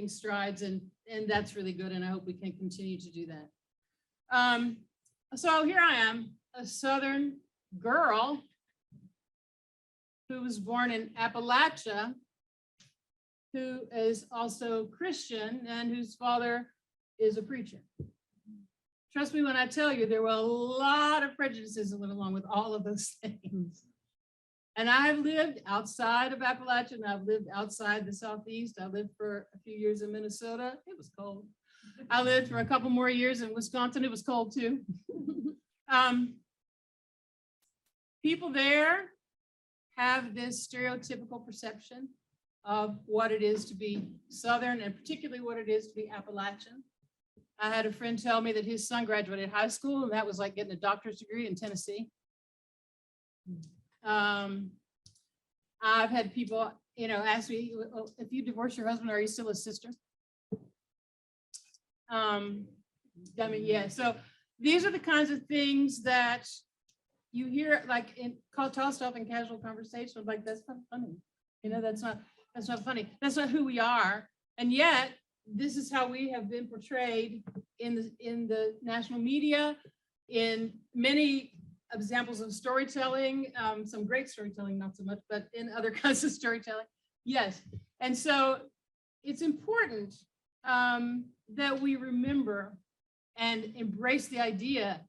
strides, and that's really good. And I hope we can continue to do that. So here I am, a Southern girl who was born in Appalachia, who is also Christian and whose father is a preacher. Trust me when I tell you, there were a lot of prejudices that went along with all of those things. And I've lived outside of Appalachia, and I've lived outside the Southeast. I lived for a few years in Minnesota. It was cold. I lived for a couple more years in Wisconsin. It was cold too. People there have this stereotypical perception of what it is to be Southern and particularly what it is to be Appalachian. I had a friend tell me that his son graduated high school and that was like getting a doctor's degree in Tennessee. I've had people, ask me, "Well, if you divorce your husband, are you still his sister?" Yeah, so these are the kinds of things that you hear like tossed off in casual conversation, like that's not funny. That's not funny. That's not who we are. And yet this is how we have been portrayed in the national media, in many examples of storytelling, some great storytelling, not so much, but in other kinds of storytelling. Yes. And so it's important that we remember and embrace the idea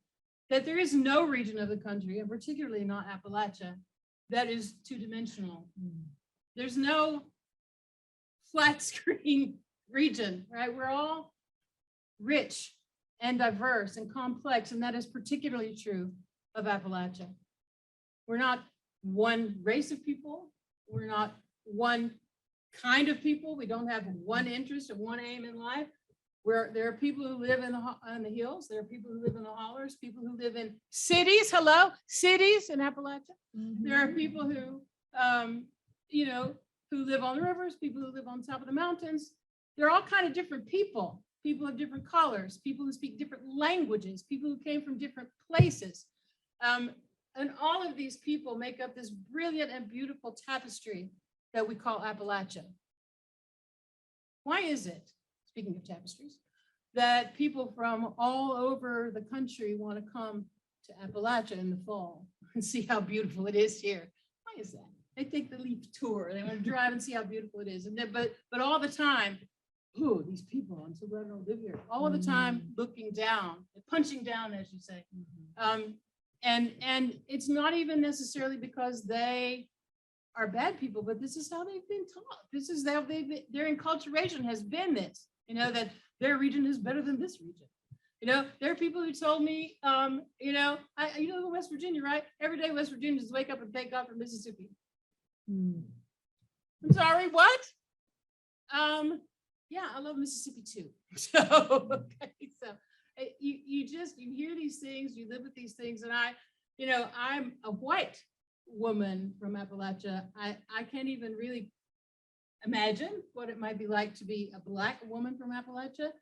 that there is no region of the country, and particularly not Appalachia, that is two-dimensional. There's no flat screen region, right? We're all rich and diverse and complex, and that is particularly true of Appalachia. We're not one race of people. We're not one kind of people. We don't have one interest and one aim in life. There are people who live in the hills. There are people who live in the hollers, people who live in cities. Hello, cities in Appalachia. There are people who, who live on the rivers, people who live on top of the mountains. They're all kind of different people of different colors, people who speak different languages, people who came from different places. And all of these people make up this brilliant and beautiful tapestry that we call Appalachia. Why is it, speaking of tapestries, that people from all over the country want to come to Appalachia in the fall and see how beautiful it is here? Why is that? They take the Leaf tour, they want to drive and see how beautiful it is. And then, but all the time, ooh, these people, I'm so glad I don't live here. All the time looking down, punching down, as you say. And it's not even necessarily because they are bad people, but this is how they've been taught. This is how their enculturation has been this, that their region is better than this region. There are people who told me, West Virginia, right? Every day West Virginians wake up and thank God for Mississippi. I'm sorry, what? Yeah, I love Mississippi too. So, okay, so you hear these things, you live with these things, and I'm a white woman from Appalachia. I can't even really imagine what it might be like to be a Black woman from Appalachia,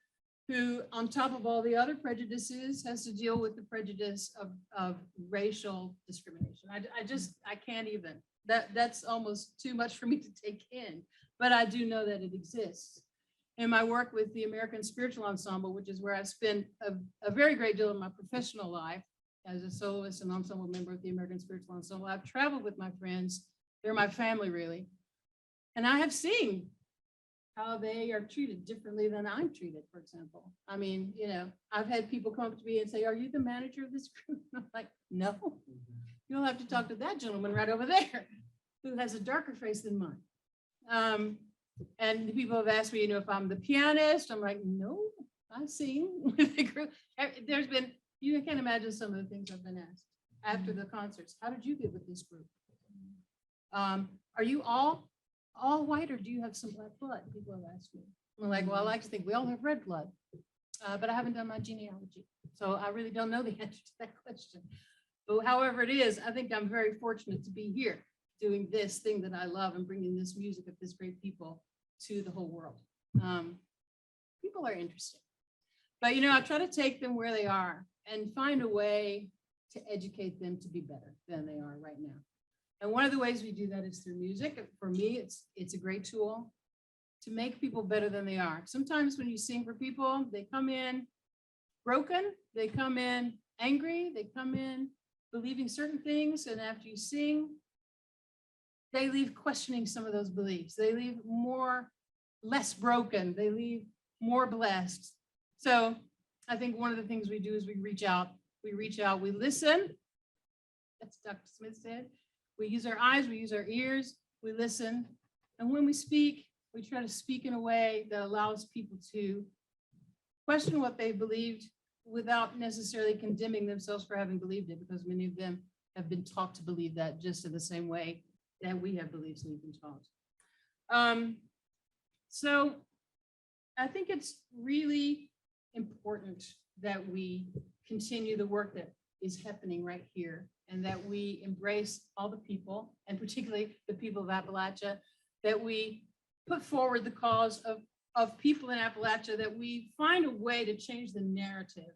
who, on top of all the other prejudices, has to deal with the prejudice of racial discrimination. I can't even. That's almost too much for me to take in, but I do know that it exists. In my work with the American Spiritual Ensemble, which is where I spend a very great deal of my professional life as a soloist and ensemble member of the American Spiritual Ensemble, I've traveled with my friends. They're my family, really. And I have seen how they are treated differently than I'm treated, for example. I mean, I've had people come up to me and say, "Are you the manager of this group?" And I'm like, "No, you'll have to talk to that gentleman right over there who has a darker face than mine." And the people have asked me, if I'm the pianist. I'm like, "No, I sing with the group." There's been, you can't imagine some of the things I've been asked after the concerts. How did you get with this group? Are you all white, or do you have some Black blood? People have asked me. I'm like, well, I like to think we all have red blood, but I haven't done my genealogy, so I really don't know the answer to that question. But however it is, I think I'm very fortunate to be here doing this thing that I love and bringing this music of this great people to the whole world. People are interesting, but I try to take them where they are and find a way to educate them to be better than they are right now. And one of the ways we do that is through music. For me, it's a great tool to make people better than they are. Sometimes when you sing for people, they come in broken, they come in angry, they come in believing certain things, and after you sing, they leave questioning some of those beliefs. They leave less broken, they leave more blessed. So I think one of the things we do is we reach out, we listen. That's Dr. Smith said. We use our eyes, we use our ears, we listen. And when we speak, we try to speak in a way that allows people to question what they believed without necessarily condemning themselves for having believed it, because many of them have been taught to believe that just in the same way that we have beliefs we've been taught. So I think it's really important that we continue the work that is happening right here, and that we embrace all the people, and particularly the people of Appalachia, that we put forward the cause of people in Appalachia, that we find a way to change the narrative,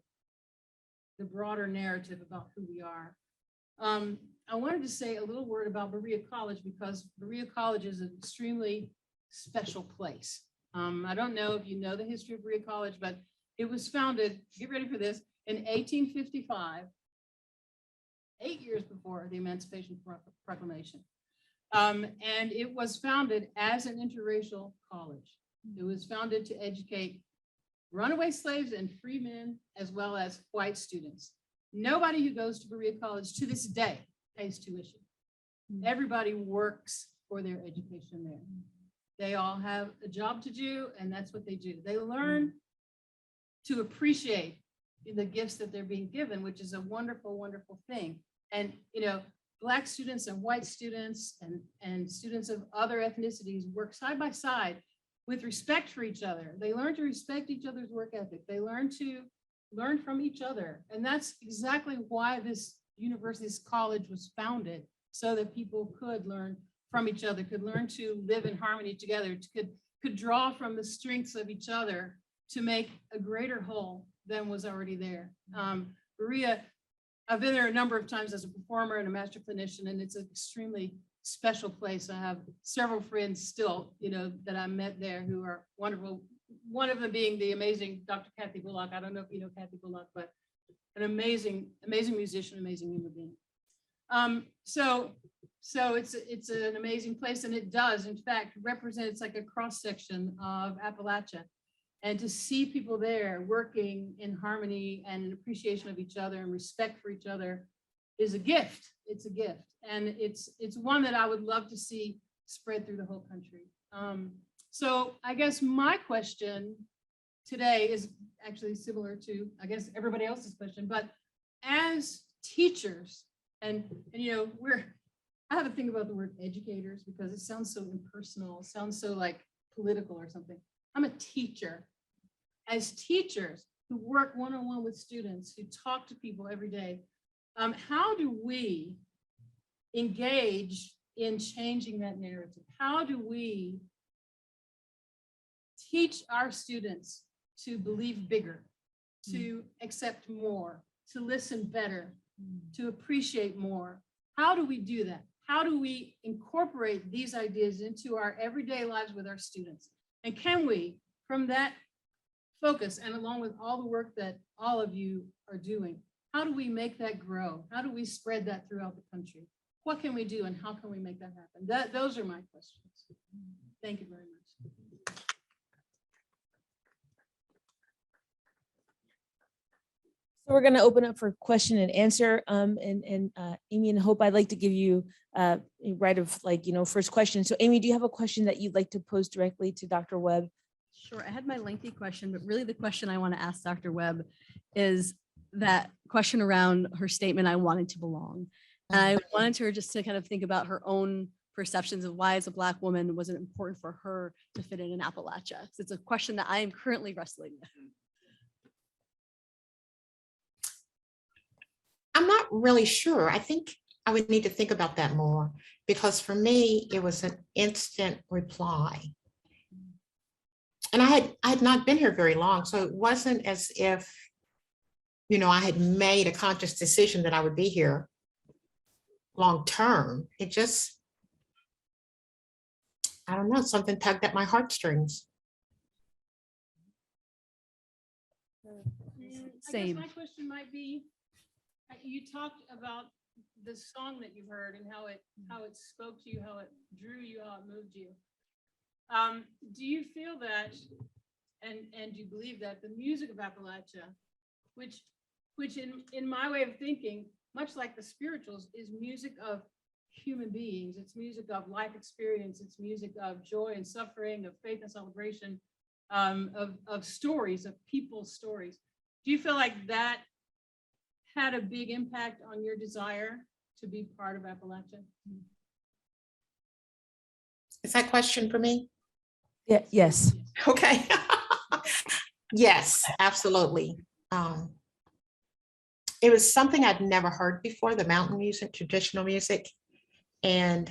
the broader narrative about who we are. I wanted to say a little word about Berea College, because Berea College is an extremely special place. I don't know if you know the history of Berea College, but it was founded, get ready for this, in 1855, 8 years before the Emancipation Proclamation. And it was founded as an interracial college. It was founded to educate runaway slaves and free men, as well as white students. Nobody who goes to Berea College to this day pays tuition. Everybody works for their education there. They all have a job to do, and that's what they do. They learn to appreciate the gifts that they're being given, which is a wonderful, wonderful thing. And, you know, Black students and white students and students of other ethnicities work side by side with respect for each other. They learn to respect each other's work ethic. They learn to learn from each other. And that's exactly why this university, this college was founded, so that people could learn from each other, could learn to live in harmony together, could draw from the strengths of each other to make a greater whole than was already there. Berea, I've been there a number of times as a performer and a master clinician, and it's an extremely special place. I have several friends still, you know, that I met there who are wonderful. One of them being the amazing Dr. Kathy Bullock. I don't know if you know Kathy Bullock, but an amazing, amazing musician, amazing human being. So it's an amazing place, and it does, in fact, represent, it's like a cross section of Appalachia. And to see people there working in harmony and an appreciation of each other and respect for each other is a gift. It's a gift. And it's one that I would love to see spread through the whole country. So I guess my question today is actually similar to, I guess, everybody else's question, but as teachers, and you know, I have to think about the word educators because it sounds so impersonal, it sounds so like political or something. I'm a teacher. As teachers who work one-on-one with students, who talk to people every day, how do we engage in changing that narrative? How do we teach our students to believe bigger, to accept more, to listen better, to appreciate more? How do we do that? How do we incorporate these ideas into our everyday lives with our students? And can we, from that focus and along with all the work that all of you are doing, how do we make that grow? How do we spread that throughout the country? What can we do and how can we make that happen? Those are my questions. Thank you very much. So we're going to open up for question and answer. Amy and Hope, I'd like to give you a right of first question. So Amy, do you have a question that you'd like to pose directly to Dr. Webb? Sure, I had my lengthy question, but really the question I want to ask Dr. Webb is that question around her statement, I wanted to belong. And I wanted her just to kind of think about her own perceptions of why as a Black woman was it important for her to fit in Appalachia. So it's a question that I am currently wrestling with. I'm not really sure. I think I would need to think about that more because for me, it was an instant reply. And I had not been here very long, so it wasn't as if, I had made a conscious decision that I would be here long term. It just, I don't know, something tugged at my heartstrings. Same. I guess my question might be, you talked about the song that you heard and how it spoke to you, how it drew you, how it moved you. Do you feel that, and do you believe that the music of Appalachia, which in my way of thinking, much like the spirituals, is music of human beings, it's music of life experience, it's music of joy and suffering, of faith and celebration, of stories, of people's stories. Do you feel like that had a big impact on your desire to be part of Appalachia? Is that question for me? Yeah, yes. Okay. Yes, absolutely. It was something I'd never heard before, the mountain music, traditional music. And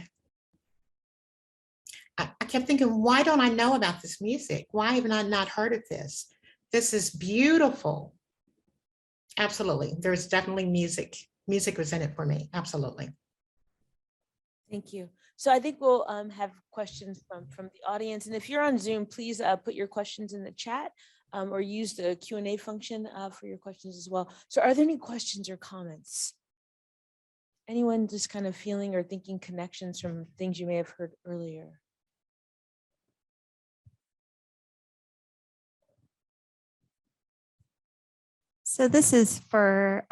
I kept thinking, why don't I know about this music? Why haven't I not heard of this? This is beautiful. Absolutely. There's definitely music. Music was in it for me. Absolutely. Thank you. So I think we'll have questions from the audience. And if you're on Zoom, please put your questions in the chat or use the Q&A function for your questions as well. So are there any questions or comments? Anyone just kind of feeling or thinking connections from things you may have heard earlier? So this is for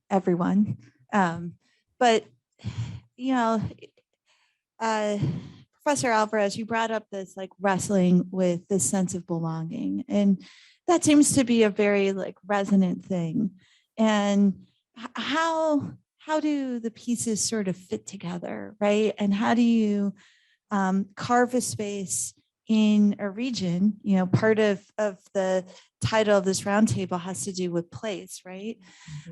everyone, but you know, Professor Alvarez, you brought up this like wrestling with this sense of belonging, and that seems to be a very like resonant thing. And how do the pieces sort of fit together, right? And how do you carve a space in a region? You know, part of the title of this roundtable has to do with place, right?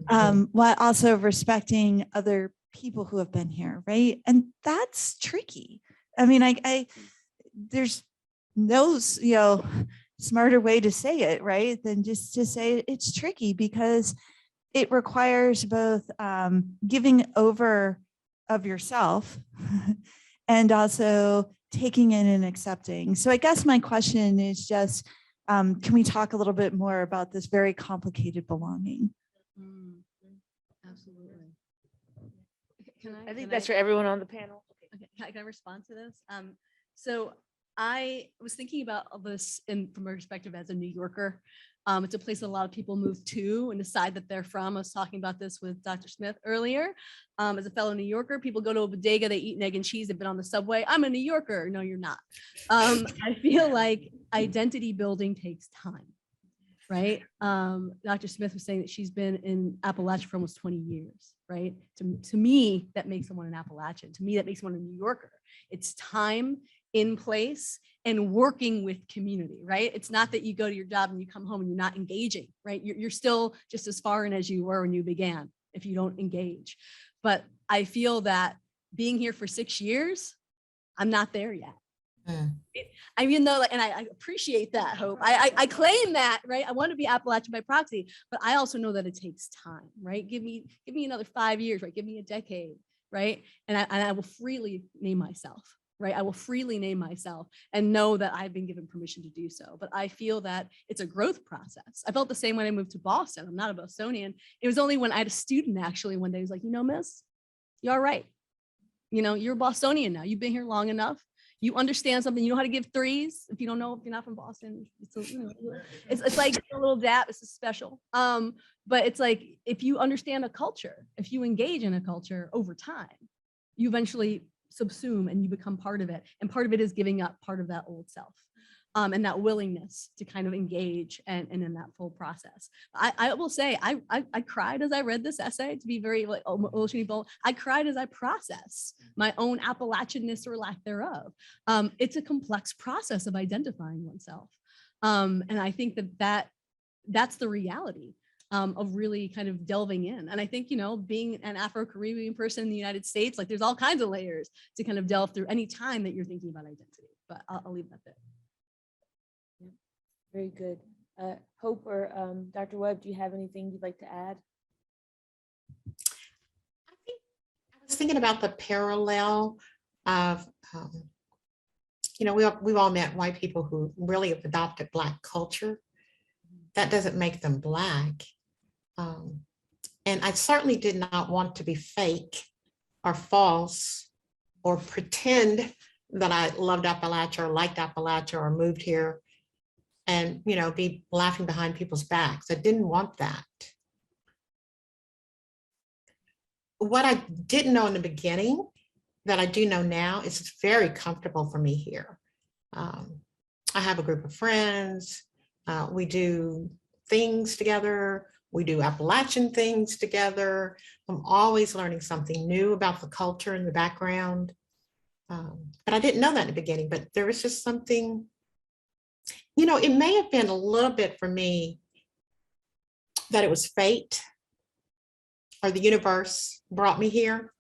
While also respecting other people who have been here, right? And that's tricky. I mean, I there's no, you know, smarter way to say it, right? Than just to say it's tricky because it requires both giving over of yourself and also taking in and accepting. So I guess my question is just, can we talk a little bit more about this very complicated belonging? Absolutely. I think that's for everyone on the panel. Okay, can I respond to this? So I was thinking about all this from a perspective as a New Yorker. It's a place that a lot of people move to and decide that they're from. I was talking about this with Dr. Smith earlier. As a fellow New Yorker, people go to a bodega, they eat an egg and cheese, they've been on the subway. I'm a New Yorker. No, you're not. I feel like identity building takes time, right? Dr. Smith was saying that she's been in Appalachia for almost 20 years, right? To me, that makes someone an Appalachian. To me, that makes someone a New Yorker. It's time, in place, and working with community, right? It's not that you go to your job and you come home and you're not engaging, right? You're still just as far in as you were when you began if you don't engage. But I feel that being here for 6 years, I'm not there yet. I mean, though, and I appreciate that, Hope. I claim that, right? I want to be Appalachian by proxy, but I also know that it takes time, right? Give me another 5 years, right? Give me a decade, right? And I will freely name myself, right? I will freely name myself and know that I've been given permission to do so. But I feel that it's a growth process. I felt the same when I moved to Boston. I'm not a Bostonian. It was only when I had a student actually one day who was like, you know, miss, you're all right. You know, you're a Bostonian now. You've been here long enough. You understand something. You know how to give threes. If you don't know, if you're not from Boston, it's like a little dab. It's special. But it's like, if you understand a culture, if you engage in a culture over time, you eventually subsume and you become part of it. And part of it is giving up part of that old self. And that willingness to kind of engage and in that full process. I will say, I cried as I read this essay, to be very like emotionally bold. I cried as I process my own Appalachianness or lack thereof. It's a complex process of identifying oneself. And I think that's the reality of really kind of delving in. And I think, you know, being an Afro-Caribbean person in the United States, like there's all kinds of layers to kind of delve through any time that you're thinking about identity, but I'll leave that there. Very good. Hope or Dr. Webb, do you have anything you'd like to add? I was thinking about the parallel of, you know, we've all met white people who really have adopted Black culture. That doesn't make them Black. And I certainly did not want to be fake or false or pretend that I loved Appalachia or liked Appalachia or moved here and, you know, be laughing behind people's backs. I didn't want that. What I didn't know in the beginning that I do know now is it's very comfortable for me here. I have a group of friends. We do things together. We do Appalachian things together. I'm always learning something new about the culture and the background. But I didn't know that in the beginning, but there was just something, it may have been a little bit for me that it was fate or the universe brought me here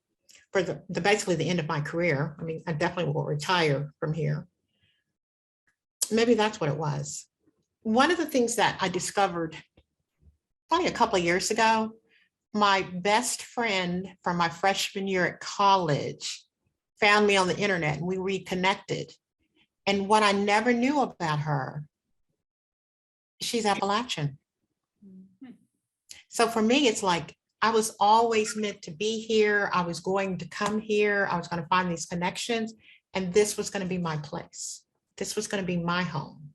for basically the end of my career. I mean, I definitely will retire from here. Maybe that's what it was. One of the things that I discovered probably a couple of years ago, my best friend from my freshman year at college found me on the internet and we reconnected. And what I never knew about her, she's Appalachian. So for me, it's like, I was always meant to be here. I was going to come here. I was going to find these connections, and this was going to be my place. This was going to be my home.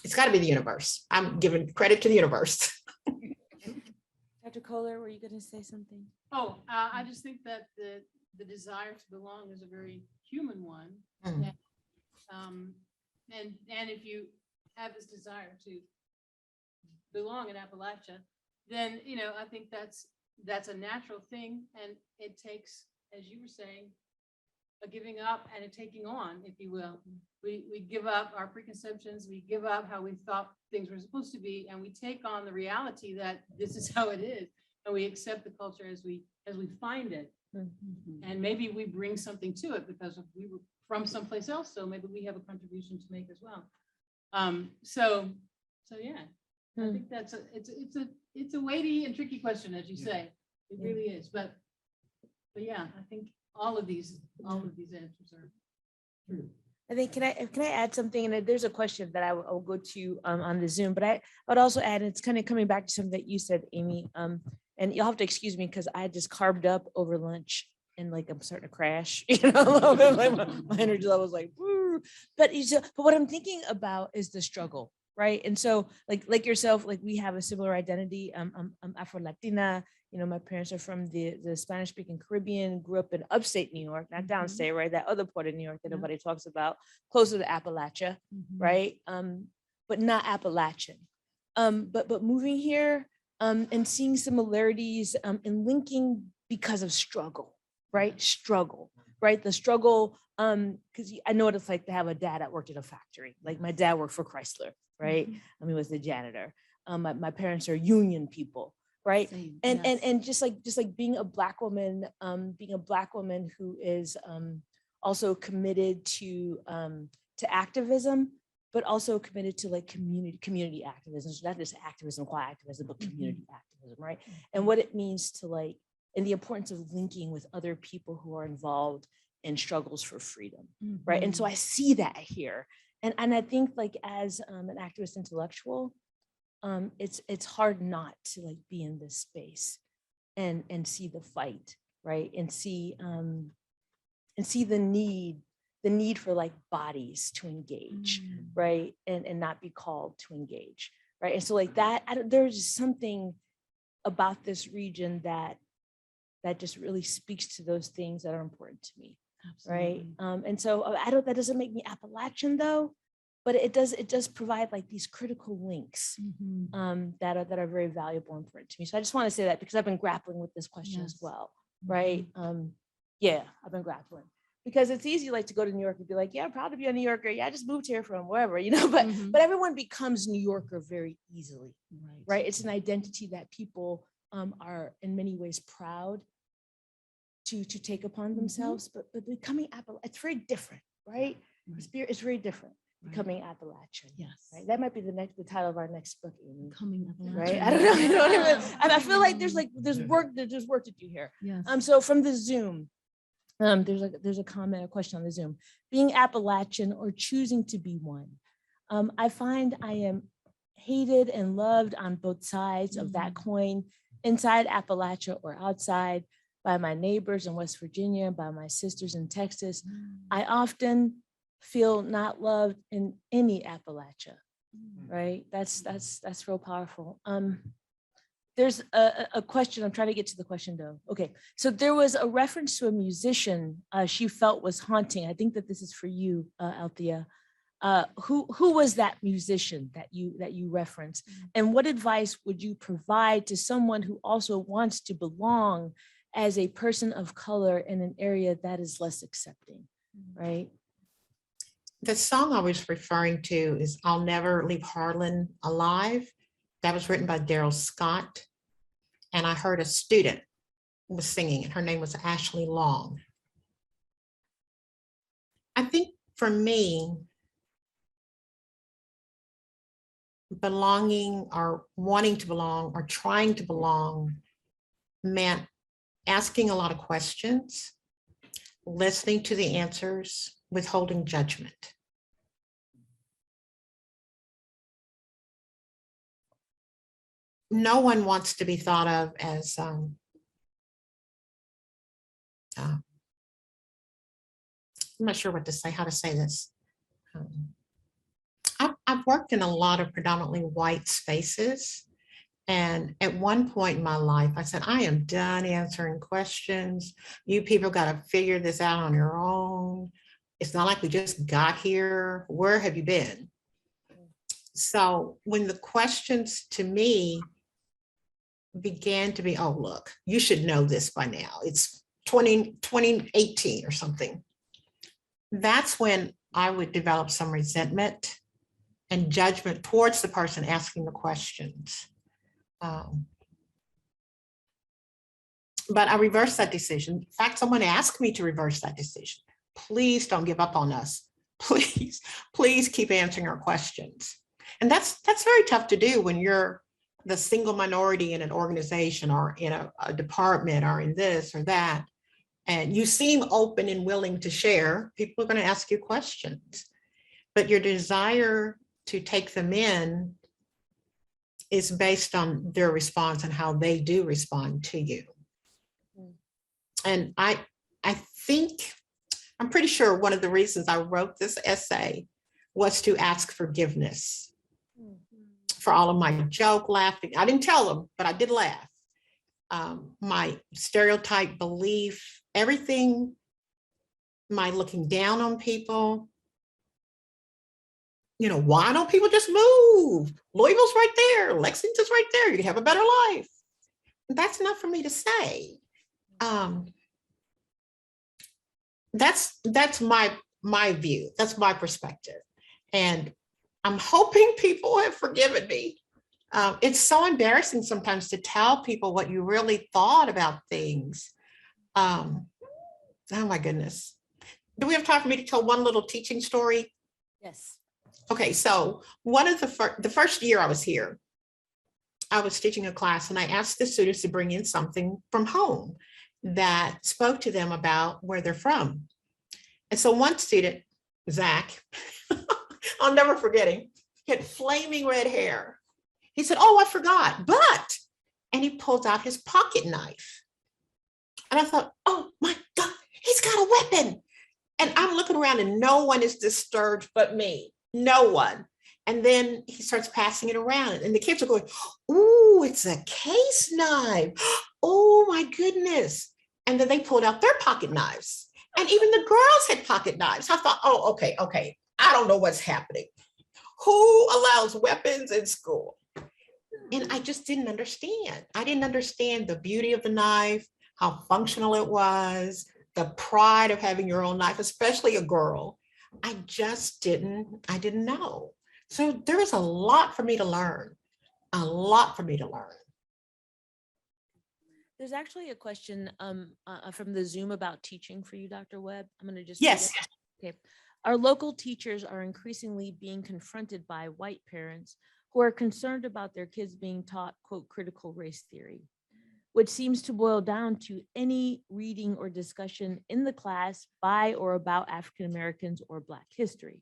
It's got to be the universe. I'm giving credit to the universe. Dr. Kohler, were you going to say something? Oh, I just think that the desire to belong is a very human one. Mm. And if you have this desire to belong in Appalachia, then, I think that's a natural thing. And it takes, as you were saying, a giving up and a taking on, if you will. We give up our preconceptions, we give up how we thought things were supposed to be, and we take on the reality that this is how it is. And we accept the culture as we find it. Mm-hmm. And maybe we bring something to it because we were from someplace else, so maybe we have a contribution to make as well. So yeah, I think it's a weighty and tricky question, as you say. It really is. But yeah, I think all of these answers are true. I think, can I add something? And there's a question that I'll go to on the Zoom, but I would also add, it's kind of coming back to something that you said, Amy, and you'll have to excuse me because I just carved up over lunch and like I'm starting to crash, a little bit, like my energy level is like, woo. But what I'm thinking about is the struggle, right? And so like yourself, like we have a similar identity. I'm Afro-Latina. My parents are from the Spanish-speaking Caribbean, grew up in upstate New York, not downstate, right? That other part of New York that nobody talks about, closer to Appalachia, right? But not Appalachian. But moving here and seeing similarities and linking because of struggle, right? Struggle, right? The struggle, because I know what it's like to have a dad that worked in a factory. Like my dad worked for Chrysler, right? I mean, was the janitor. My parents are union people. Right. Same, And yes. just like being a Black woman who is also committed to activism, but also committed to like community activism. So not just activism, quiet activism, but community activism, right? And what it means to like, and the importance of linking with other people who are involved in struggles for freedom, right? And so I see that here. And I think like as an activist intellectual, it's hard not to like be in this space and see the fight, right? And see the need for like bodies to engage, right? And not be called to engage, right? And so like that, there's just something about this region that just really speaks to those things that are important to me, right? And so that doesn't make me Appalachian though, but it does provide like these critical links that are very valuable and important to me. So I just want to say that because I've been grappling with this question as well, right? Yeah, I've been grappling because it's easy like to go to New York and be like, yeah, I'm proud to be a New Yorker. Yeah, I just moved here from wherever, but everyone becomes New Yorker very easily, right? It's an identity that people are in many ways proud to take upon themselves, but becoming Appalachian, it's very different, right? It's very different. Becoming Appalachian. Yes. Right. That might be the title of our next book, Amy. Becoming Appalachian. Right. I don't know. You know what I mean? And I feel like there's work to do here. Yes. So from the Zoom, there's a question on the Zoom. Being Appalachian or choosing to be one. I find I am hated and loved on both sides of that coin, inside Appalachia or outside, by my neighbors in West Virginia, by my sisters in Texas. I often feel not loved in any Appalachia, right? That's real powerful. There's a question, I'm trying to get to the question though. Okay, so there was a reference to a musician she felt was haunting. I think that this is for you, Althea. Who was that musician that you referenced? And what advice would you provide to someone who also wants to belong as a person of color in an area that is less accepting, right? The song I was referring to is I'll Never Leave Harlan Alive. That was written by Daryl Scott. And I heard a student was singing it. Her name was Ashley Long. I think for me, belonging or wanting to belong or trying to belong meant asking a lot of questions, listening to the answers, withholding judgment. No one wants to be thought of as I'm not sure what to say, how to say this. I've worked in a lot of predominantly white spaces. And at one point in my life, I said, I am done answering questions. You people got to figure this out on your own. It's not like we just got here. Where have you been? So when the questions to me began to be, oh, look, you should know this by now. It's 2018 or something. That's when I would develop some resentment and judgment towards the person asking the questions. But I reversed that decision. In fact, someone asked me to reverse that decision. Please don't give up on us. Please, please keep answering our questions. And that's very tough to do when you're the single minority in an organization or in a department or in this or that. And you seem open and willing to share. People are going to ask you questions. But your desire to take them in is based on their response and how they do respond to you. And I think, I'm pretty sure one of the reasons I wrote this essay was to ask forgiveness for all of my joke laughing. I didn't tell them, but I did laugh. My stereotype belief, everything, my looking down on people. You know, why don't people just move? Louisville's right there. Lexington's right there. You can have a better life. That's not for me to say. That's my view. That's my perspective. And I'm hoping people have forgiven me. It's so embarrassing sometimes to tell people what you really thought about things. Oh my goodness. Do we have time for me to tell one little teaching story? Yes. Okay, so one of the first year I was here, I was teaching a class and I asked the students to bring in something from home that spoke to them about where they're from. And so one student, Zach, I'll never forget him, he had flaming red hair. He said, oh, I forgot, but, and he pulled out his pocket knife. And I thought, oh my God, he's got a weapon. And I'm looking around and no one is disturbed but me. No one. And then he starts passing it around and the kids are going, ooh, it's a case knife. Oh my goodness. And then they pulled out their pocket knives. And even the girls had pocket knives. I thought, oh, okay. I don't know what's happening. Who allows weapons in school? And I just didn't understand. I didn't understand the beauty of the knife, how functional it was, the pride of having your own knife, especially a girl. I didn't know. So there is a lot for me to learn, There's actually a question from the Zoom about teaching for you, Dr. Webb. I'm going to just. Yes. Okay. Our local teachers are increasingly being confronted by white parents who are concerned about their kids being taught, quote, critical race theory, which seems to boil down to any reading or discussion in the class by or about African Americans or Black history.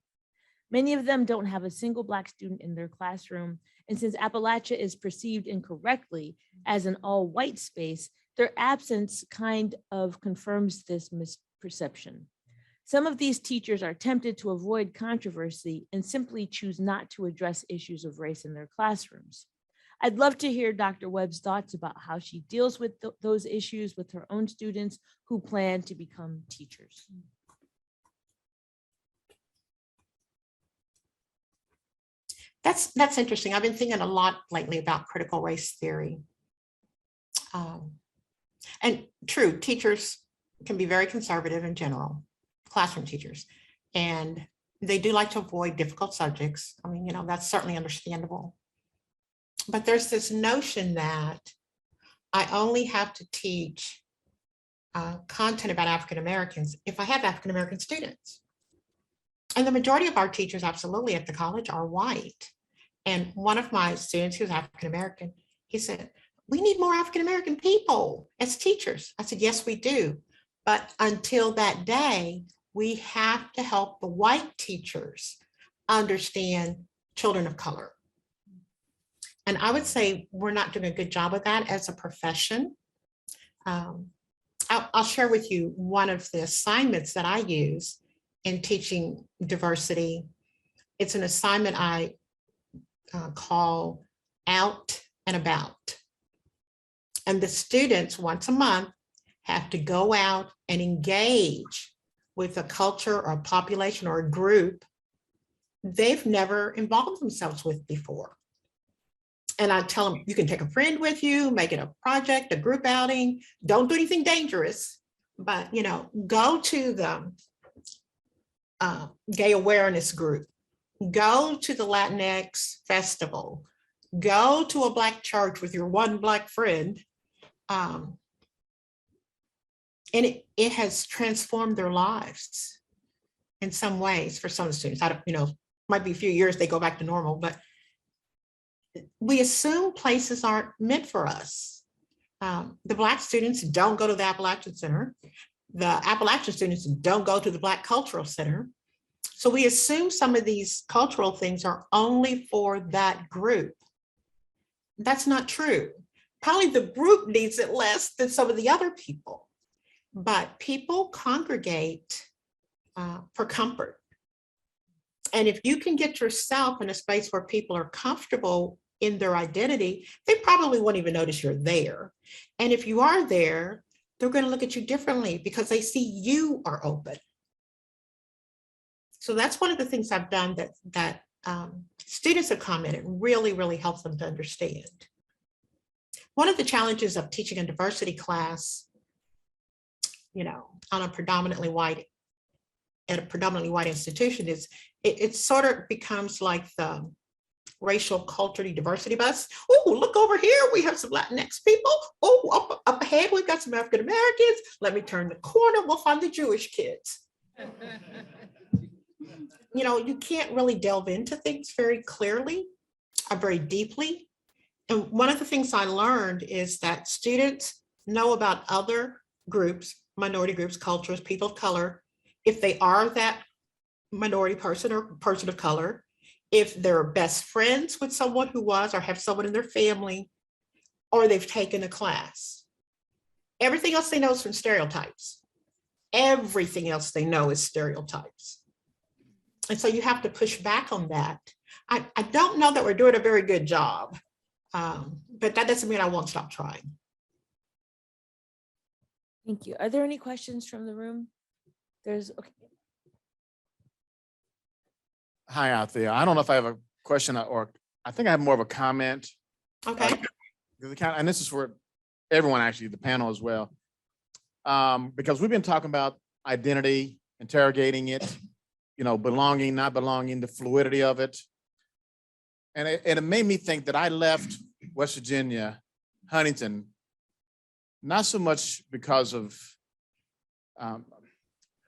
Many of them don't have a single Black student in their classroom, and since Appalachia is perceived incorrectly as an all-white space, their absence kind of confirms this misperception. Some of these teachers are tempted to avoid controversy and simply choose not to address issues of race in their classrooms. I'd love to hear Dr. Webb's thoughts about how she deals with those issues with her own students who plan to become teachers. That's interesting. I've been thinking a lot lately about critical race theory. And true, teachers can be very conservative in general, classroom teachers, and they do like to avoid difficult subjects. I mean, that's certainly understandable. But there's this notion that I only have to teach content about African Americans if I have African American students. And the majority of our teachers absolutely at the college are white. And one of my students who's African American, he said, we need more African American people as teachers. I said, yes, we do. But until that day, we have to help the white teachers understand children of color. And I would say we're not doing a good job of that as a profession. I'll share with you one of the assignments that I use in teaching diversity. It's an assignment I call Out and About. And the students once a month have to go out and engage with a culture or a population or a group they've never involved themselves with before. And I tell them, you can take a friend with you, make it a project, a group outing. Don't do anything dangerous, but go to the gay awareness group, go to the Latinx festival, go to a Black church with your one Black friend. And it has transformed their lives in some ways for some of the students. Might be a few years they go back to normal, but we assume places aren't meant for us. The Black students don't go to the Appalachian Center. The Appalachian students don't go to the Black Cultural Center. So we assume some of these cultural things are only for that group. That's not true. Probably the group needs it less than some of the other people, but people congregate for comfort. And if you can get yourself in a space where people are comfortable in their identity, they probably won't even notice you're there. And if you are there, they're going to look at you differently because they see you are open. So that's one of the things I've done that students have commented really, really helps them to understand. One of the challenges of teaching a diversity class, on a predominantly white institution is it sort of becomes like the racial culture diversity bus. Oh, look over here, we have some Latinx people. Oh, up ahead, we've got some African Americans. Let me turn the corner, we'll find the Jewish kids. You can't really delve into things very clearly or very deeply. And one of the things I learned is that students know about other groups, minority groups, cultures, people of color, if they are that minority person or person of color, if they're best friends with someone who was or have someone in their family, or they've taken a class. Everything else they know is from stereotypes. Everything else they know is stereotypes. And so you have to push back on that. I don't know that we're doing a very good job, but that doesn't mean I won't stop trying. Thank you. Are there any questions from the room? Okay. Hi out there. I don't know if I have a question or I think I have more of a comment. Okay. And this is for everyone, actually, the panel as well. Because we've been talking about identity, interrogating it, belonging, not belonging, the fluidity of it. And it made me think that I left West Virginia, Huntington, not so much because of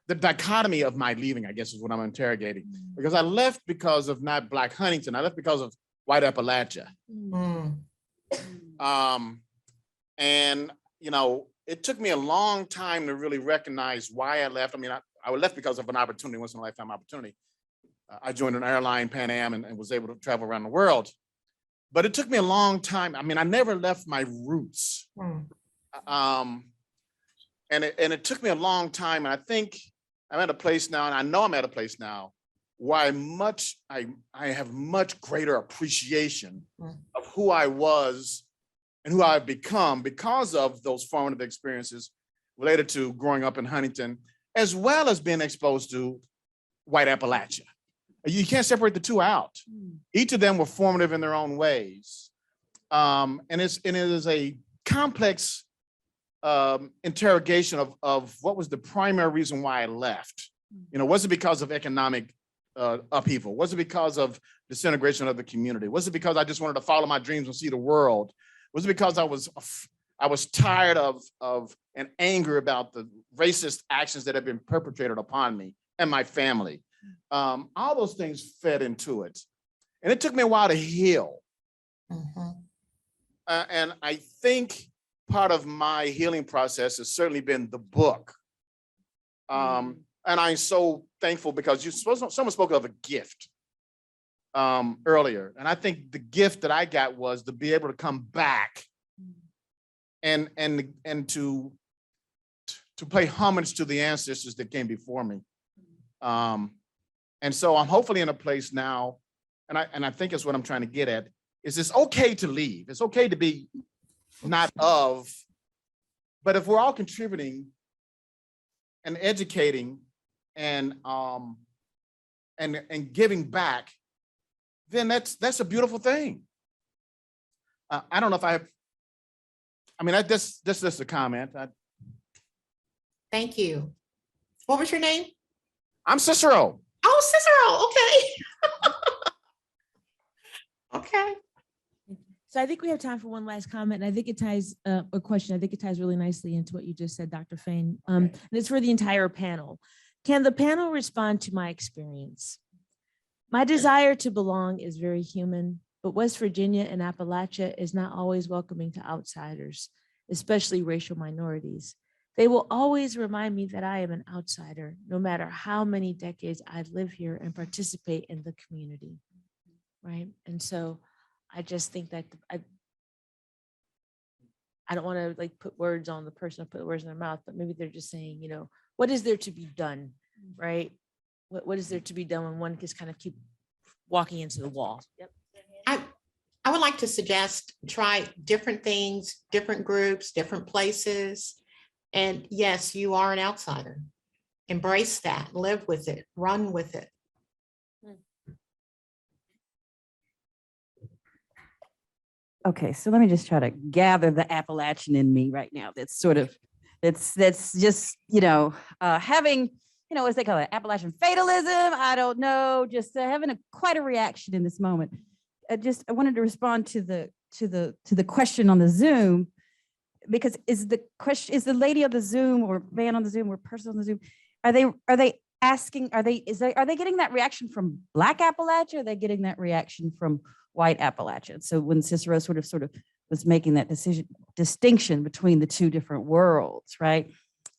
the dichotomy of my leaving, I guess is what I'm interrogating. Because I left because of not Black Huntington, I left because of white Appalachia. And, it took me a long time to really recognize why I left. I mean, I left because of an opportunity, once in a lifetime opportunity. I joined an airline, Pan Am, and was able to travel around the world. But it took me a long time. I mean, I never left my roots. And it took me a long time. And I think I'm at a place now, and I know I'm at a place now where I have much greater appreciation of who I was and who I've become because of those formative experiences related to growing up in Huntington, as well as being exposed to white Appalachia. You can't separate the two out. Each of them were formative in their own ways. And it is a complex interrogation of what was the primary reason why I left. You know, was it because of economic upheaval? Was it because of disintegration of the community? Was it because I just wanted to follow my dreams and see the world? Was it because I was tired of and angry about the racist actions that have been perpetrated upon me and my family? All those things fed into it. And it took me a while to heal. And I think part of my healing process has certainly been the book. And I'm so thankful because someone spoke of a gift earlier. And I think the gift that I got was to be able to come back and to pay homage to the ancestors that came before me. And so I'm hopefully in a place now, and I think it's what I'm trying to get at, is it's okay to leave. It's okay to be not of, but if we're all contributing and educating and giving back, then that's a beautiful thing. I don't know if that's just a comment. Thank you. What was your name? I'm Cicero. Oh, Cicero, okay. Okay. So I think we have time for one last comment, and I think it ties a question. I think it ties really nicely into what you just said, Dr. Fain. And it's for the entire panel. Can the panel respond to my experience? My desire to belong is very human, but West Virginia and Appalachia is not always welcoming to outsiders, especially racial minorities. They will always remind me that I am an outsider, no matter how many decades I live here and participate in the community, right? And so I just think that I don't want to like put words on the person or put words in their mouth, but maybe they're just saying, you know, what is there to be done, right? What is there to be done when one just kind of keep walking into the wall? Yep. I would like to suggest try different things, different groups, different places. And yes, you are an outsider. Embrace that, live with it, run with it. Okay, so let me just try to gather the Appalachian in me right now. That's just, having, as they call it, Appalachian fatalism. I don't know, just having quite a reaction in this moment. I wanted to respond to the question on the Zoom, because is the lady on the Zoom or man on the Zoom or person on the Zoom, are they asking, are they getting that reaction from Black Appalachia? Or are they getting that reaction from white Appalachian? So when Cicero sort of was making that distinction between the two different worlds, right?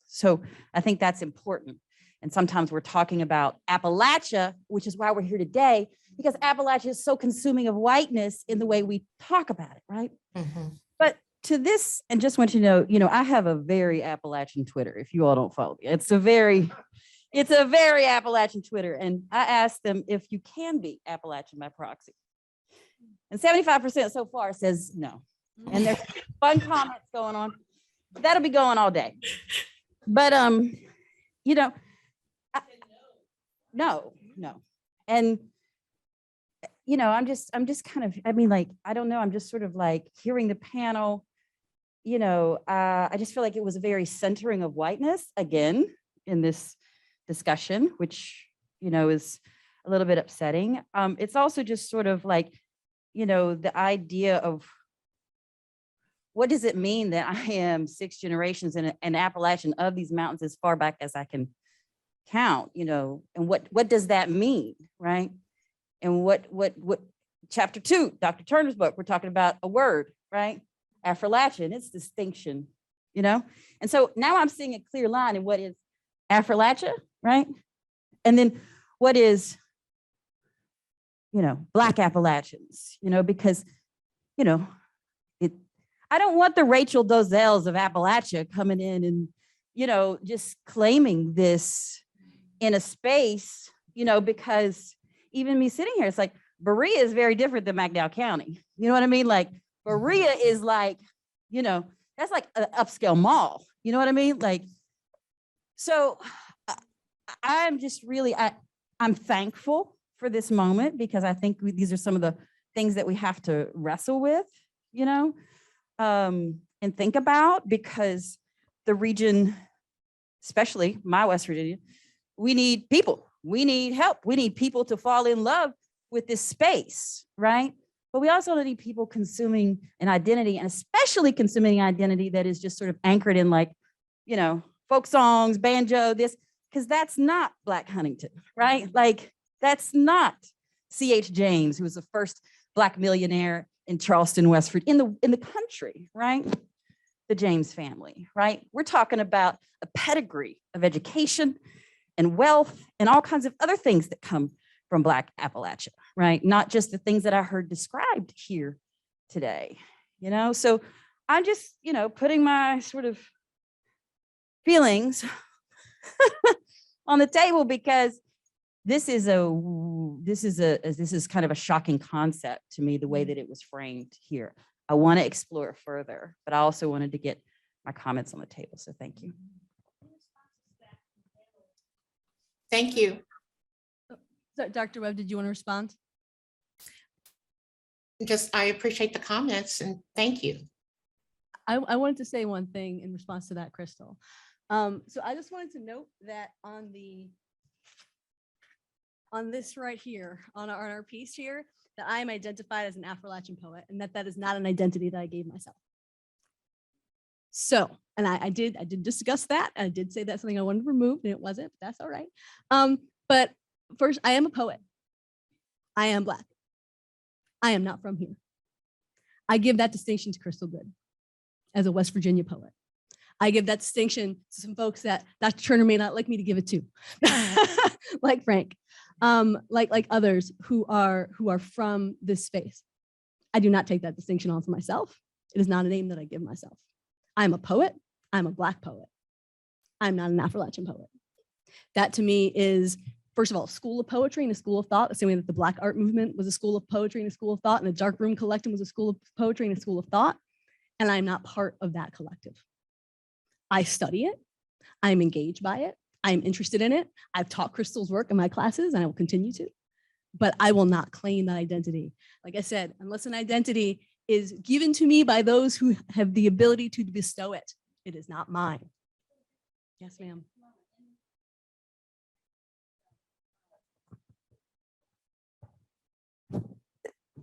So I think that's important. And sometimes we're talking about Appalachia, which is why we're here today, because Appalachia is so consuming of whiteness in the way we talk about it, right? Mm-hmm. But to this, and just want you to know, I have a very Appalachian Twitter, if you all don't follow me. It's a very Appalachian Twitter. And I asked them if you can be Appalachian by proxy. And 75% so far says no. And there's fun comments going on. That'll be going all day. But, no. And, I'm just kind of, I don't know. I'm just sort of like hearing the panel, I just feel like it was a very centering of whiteness again in this discussion, which, is a little bit upsetting. It's also just sort of like, the idea of what does it mean that I am 6 generations in an Appalachian of these mountains as far back as I can count, and what does that mean, right? And what chapter 2, Dr. Turner's book, we're talking about a word, right? Appalachian, it's distinction, And so now I'm seeing a clear line in what is Appalachia, right? And then what is, Black Appalachians, because, I don't want the Rachel Dozels of Appalachia coming in and, just claiming this in a space, because even me sitting here, it's like Berea is very different than McDowell County. You know what I mean? Like Berea is like, that's like an upscale mall. You know what I mean? Like, so I'm just really, I'm thankful for this moment, because I think these are some of the things that we have to wrestle with, and think about, because the region, especially my West Virginia, we need people, we need help, we need people to fall in love with this space, right? But we also need people consuming an identity, and especially consuming identity that is just sort of anchored in, like, you know, folk songs, banjo, this, because that's not Black Huntington, right? Like, that's not C.H. James, who was the first Black millionaire in Charleston, West Virginia, in the country, right? The James family, right? We're talking about a pedigree of education and wealth and all kinds of other things that come from Black Appalachia, right? Not just the things that I heard described here today, you know? So I'm just, you know, putting my sort of feelings on the table, because this is kind of a shocking concept to me, the way that it was framed here. I want to explore it further, but I also wanted to get my comments on the table. So thank you. Thank you. So, Dr. Webb, did you want to respond? Just, I appreciate the comments and thank you. I wanted to say one thing in response to that, Crystal. So I just wanted to note that on this right here, on our piece here, that I am identified as an Appalachian poet, and that is not an identity that I gave myself. So, and I did discuss that. I did say that's something I wanted to remove, and it wasn't, but that's all right. But first, I am a poet. I am Black. I am not from here. I give that distinction to Crystal Good as a West Virginia poet. I give that distinction to some folks that Dr. Turner may not like me to give it to, like Frank, like others who are from this space. I do not take that distinction on for myself. It is not a name that I give myself. I'm a poet. I'm a Black poet. I'm not an Appalachian poet. That to me is, first of all, a school of poetry and a school of thought, the same way that the Black art movement was a school of poetry and a school of thought, and the Dark Room Collective was a school of poetry and a school of thought. And I'm not part of that collective. I study it. I'm engaged by it. I'm interested in it. I've taught Crystal's work in my classes, and I will continue to, but I will not claim that identity. Like I said, unless an identity is given to me by those who have the ability to bestow it, it is not mine. Yes, ma'am.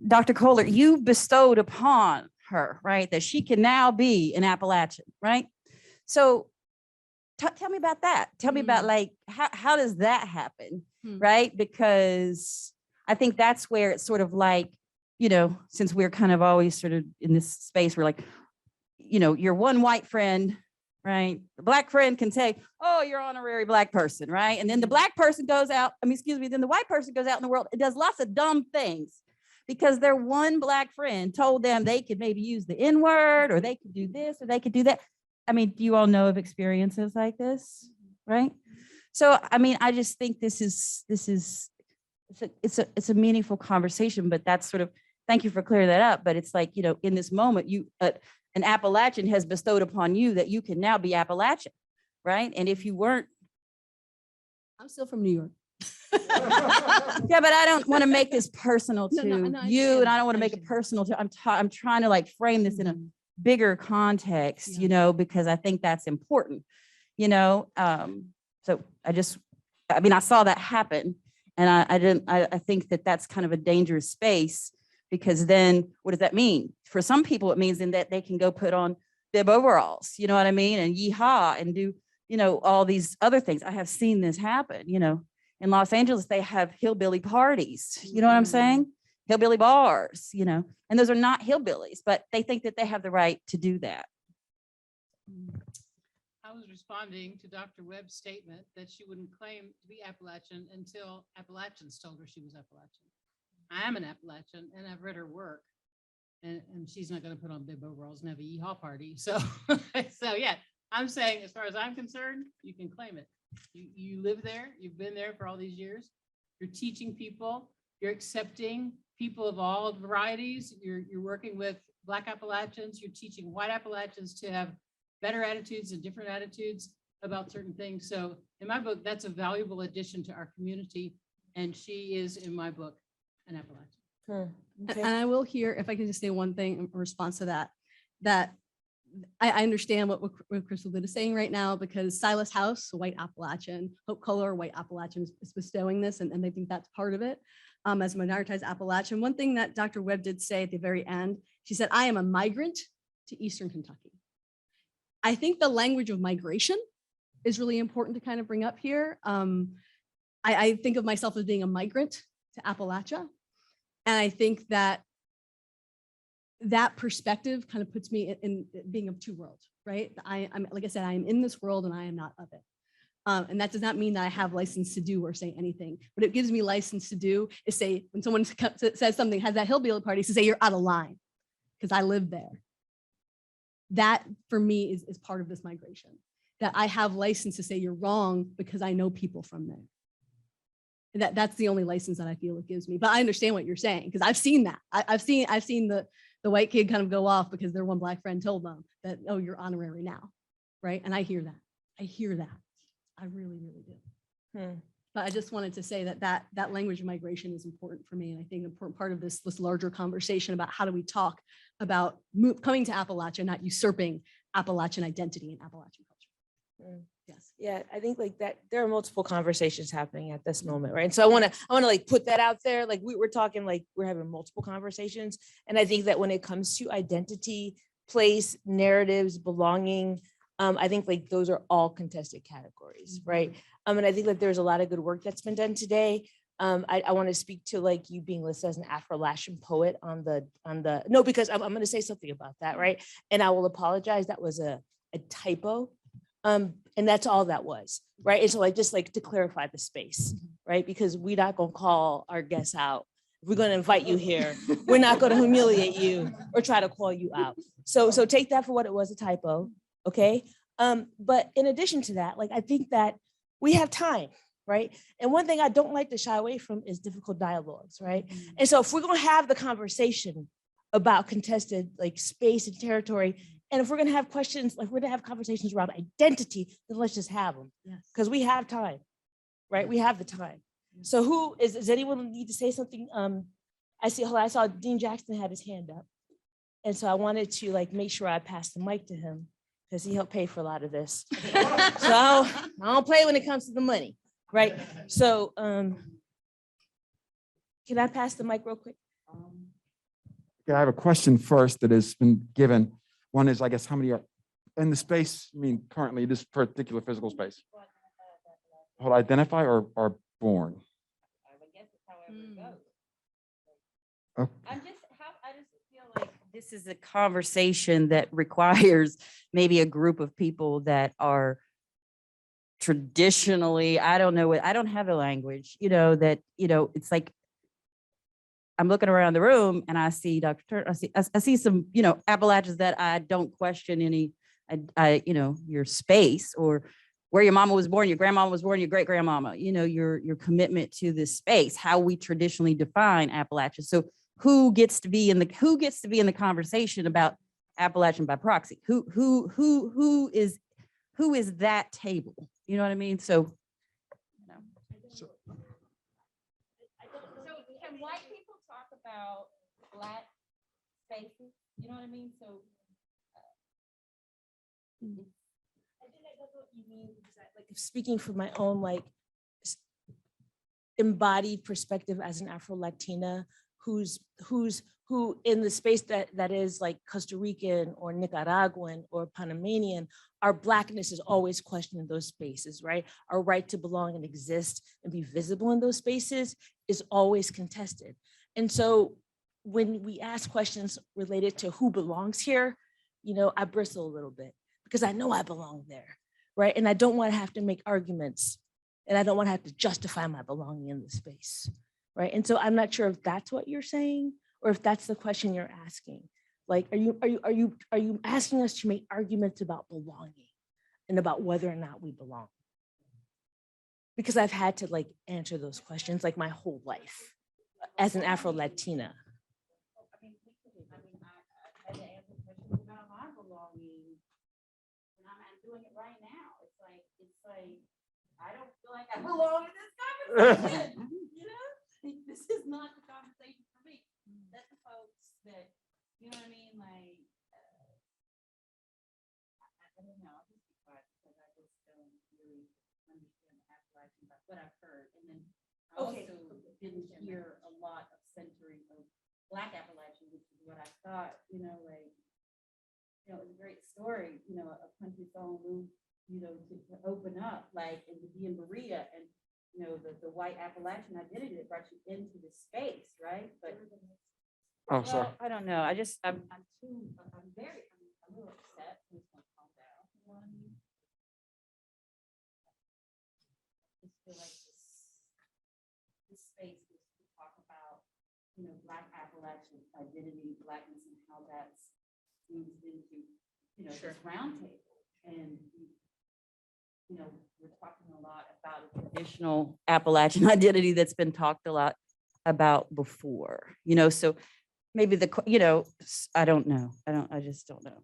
Dr. Kohler, you bestowed upon her, right, that she can now be an Appalachian, right? So tell me about that. Tell me about, like, how does that happen, right? Because I think that's where it's sort of like, you know, since we're kind of always sort of in this space, we're like, you know, your one white friend, right? The Black friend can say, oh, you're an honorary Black person, right? And then the Black person goes out, then the white person goes out in the world and does lots of dumb things because their one Black friend told them they could maybe use the N-word, or they could do this, or they could do that. I mean, do you all know of experiences like this, right? So, I mean, I just think it's a meaningful conversation, but that's sort of, thank you for clearing that up. But it's like, you know, in this moment, an Appalachian has bestowed upon you that you can now be Appalachian, right? And if you weren't, I'm still from New York. yeah, but I don't want to make this personal to you, and I don't want to make it personal to, I'm trying to like frame this in a bigger context, you know, because I think that's important, you know. So I mean, I saw that happen, and I think that that's kind of a dangerous space, because then what does that mean? For some people, it means then that they can go put on bib overalls, you know what I mean? And yeehaw and do, you know, all these other things. I have seen this happen, you know. In Los Angeles, they have hillbilly parties, you know what I'm saying? Hillbilly bars, you know, and those are not hillbillies, but they think that they have the right to do that. I was responding to Dr. Webb's statement that she wouldn't claim to be Appalachian until Appalachians told her she was Appalachian. I am an Appalachian, and I've read her work, and she's not going to put on bib overalls and have a yeehaw party. So, so yeah, I'm saying, as far as I'm concerned, you can claim it. You live there. You've been there for all these years. You're teaching people. You're accepting people of all varieties. You're working with Black Appalachians. You're teaching white Appalachians to have better attitudes and different attitudes about certain things. So in my book, that's a valuable addition to our community. And she is, in my book, an Appalachian. And I will hear, if I can just say one thing in response to that I understand what Crystal Good is saying right now, because Silas House, a white Appalachian, Hope Color, white Appalachian, is bestowing this, and they think that's part of it. As a minoritized Appalachian, one thing that Dr. Webb did say at the very end, she said, "I am a migrant to Eastern Kentucky." I think the language of migration is really important to kind of bring up here. I think of myself as being a migrant to Appalachia. And I think that perspective kind of puts me in being of two worlds, right? I'm like I said, I am in this world and I am not of it. And that does not mean that I have license to do or say anything. What it gives me license to do is say, when someone says something, has that hillbilly party, to say you're out of line because I live there. That for me is part of this migration, that I have license to say you're wrong because I know people from there. And that's the only license that I feel it gives me. But I understand what you're saying, because I've seen that. I've seen the white kid kind of go off because their one black friend told them that, oh, you're honorary now, right? And I hear that. I really, really do. But I just wanted to say that language of migration is important for me. And I think an important part of this larger conversation about how do we talk about coming to Appalachia, not usurping Appalachian identity and Appalachian culture. Yes. Yeah, I think like that there are multiple conversations happening at this moment, right? And so I want to like put that out there. Like we're talking, like we're having multiple conversations. And I think that when it comes to identity, place, narratives, belonging, I think like those are all contested categories, right? And I think that there's a lot of good work that's been done today. I want to speak to like you being listed as an Appalachian poet because I'm going to say something about that, right? And I will apologize. That was a typo. And that's all that was, right? And so like, just like to clarify the space, right? Because we're not gonna call our guests out. If we're gonna invite you here, we're not gonna humiliate you or try to call you out. So take that for what it was, a typo, okay? But in addition to that, like, I think that we have time, right? And one thing I don't like to shy away from is difficult dialogues, right? And so if we're gonna have the conversation about contested like space and territory, and if we're going to have questions, like we're going to have conversations around identity, then let's just have them. Because we have time, right? We have the time. So who is anyone need to say something? I saw Dean Jackson had his hand up. And so I wanted to like make sure I passed the mic to him because he helped pay for a lot of this. So I don't play when it comes to the money, right? So can I pass the mic real quick? Yeah, I have a question first that has been given. One is, I guess, how many are in the space? I mean, currently this particular physical space. Hold, identify or are born? I guess it's however it goes. Okay. I just feel like this is a conversation that requires maybe a group of people that are traditionally, I don't have a language, it's like, I'm looking around the room and I see Dr. Turner, I see some, Appalachians that I don't question any, your space or where your mama was born, your grandmama was born, your great grandmama, your commitment to this space, how we traditionally define Appalachia. So who gets to be in the conversation about Appalachian by proxy? Who is that table? You know what I mean? So can white people talk about Black spaces? You know what I mean? So I think that's what you mean, like speaking from my own like embodied perspective as an Afro-Latina who in the space that is like Costa Rican or Nicaraguan or Panamanian, our Blackness is always questioned in those spaces, right? Our right to belong and exist and be visible in those spaces is always contested. And so when we ask questions related to who belongs here, I bristle a little bit because I know I belong there, right? And I don't want to have to make arguments and I don't want to have to justify my belonging in the space, right? And so I'm not sure if that's what you're saying or if that's the question you're asking. Like, are you asking us to make arguments about belonging and about whether or not we belong? Because I've had to like answer those questions like my whole life as an Afro-Latina. I had to answer questions about my belonging, and I'm doing it right now. It's like I don't feel like I belong in this conversation. This is not the conversation for me. Let the folks that, you know what I mean, like now, I'll just be quiet because I just don't really understand Appalachian, but what I've heard. And then I Okay. also didn't hear a lot of centering of Black Appalachian, which is what I thought, like, it was a great story, a country song moved, to open up, like, and to be in Berea and, the white Appalachian identity that brought you into the space, right? But Oh, sorry. well, I don't know. I'm a little upset. I'm just gonna calm down. You know what I mean? I just feel like this space is to talk about, Black Appalachian identity, Blackness, and how that's moved into, this roundtable. And, we're talking a lot about a traditional Appalachian identity that's been talked a lot about before, so maybe I don't know. I just don't know.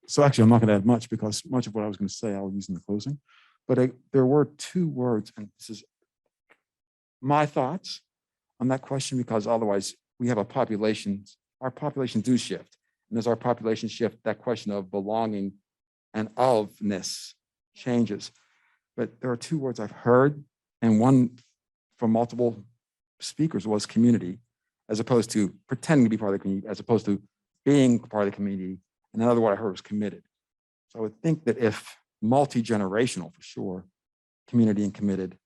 So actually, I'm not going to add much because much of what I was going to say, I'll use in the closing. But there were two words, and this is my thoughts on that question, because otherwise we have our populations do shift. And as our population shift, that question of belonging and ofness changes. But there are two words I've heard, and one from multiple speakers was community, as opposed to pretending to be part of the community, as opposed to being part of the community. And another word I heard was committed. So I would think that if multi-generational, for sure, community and committed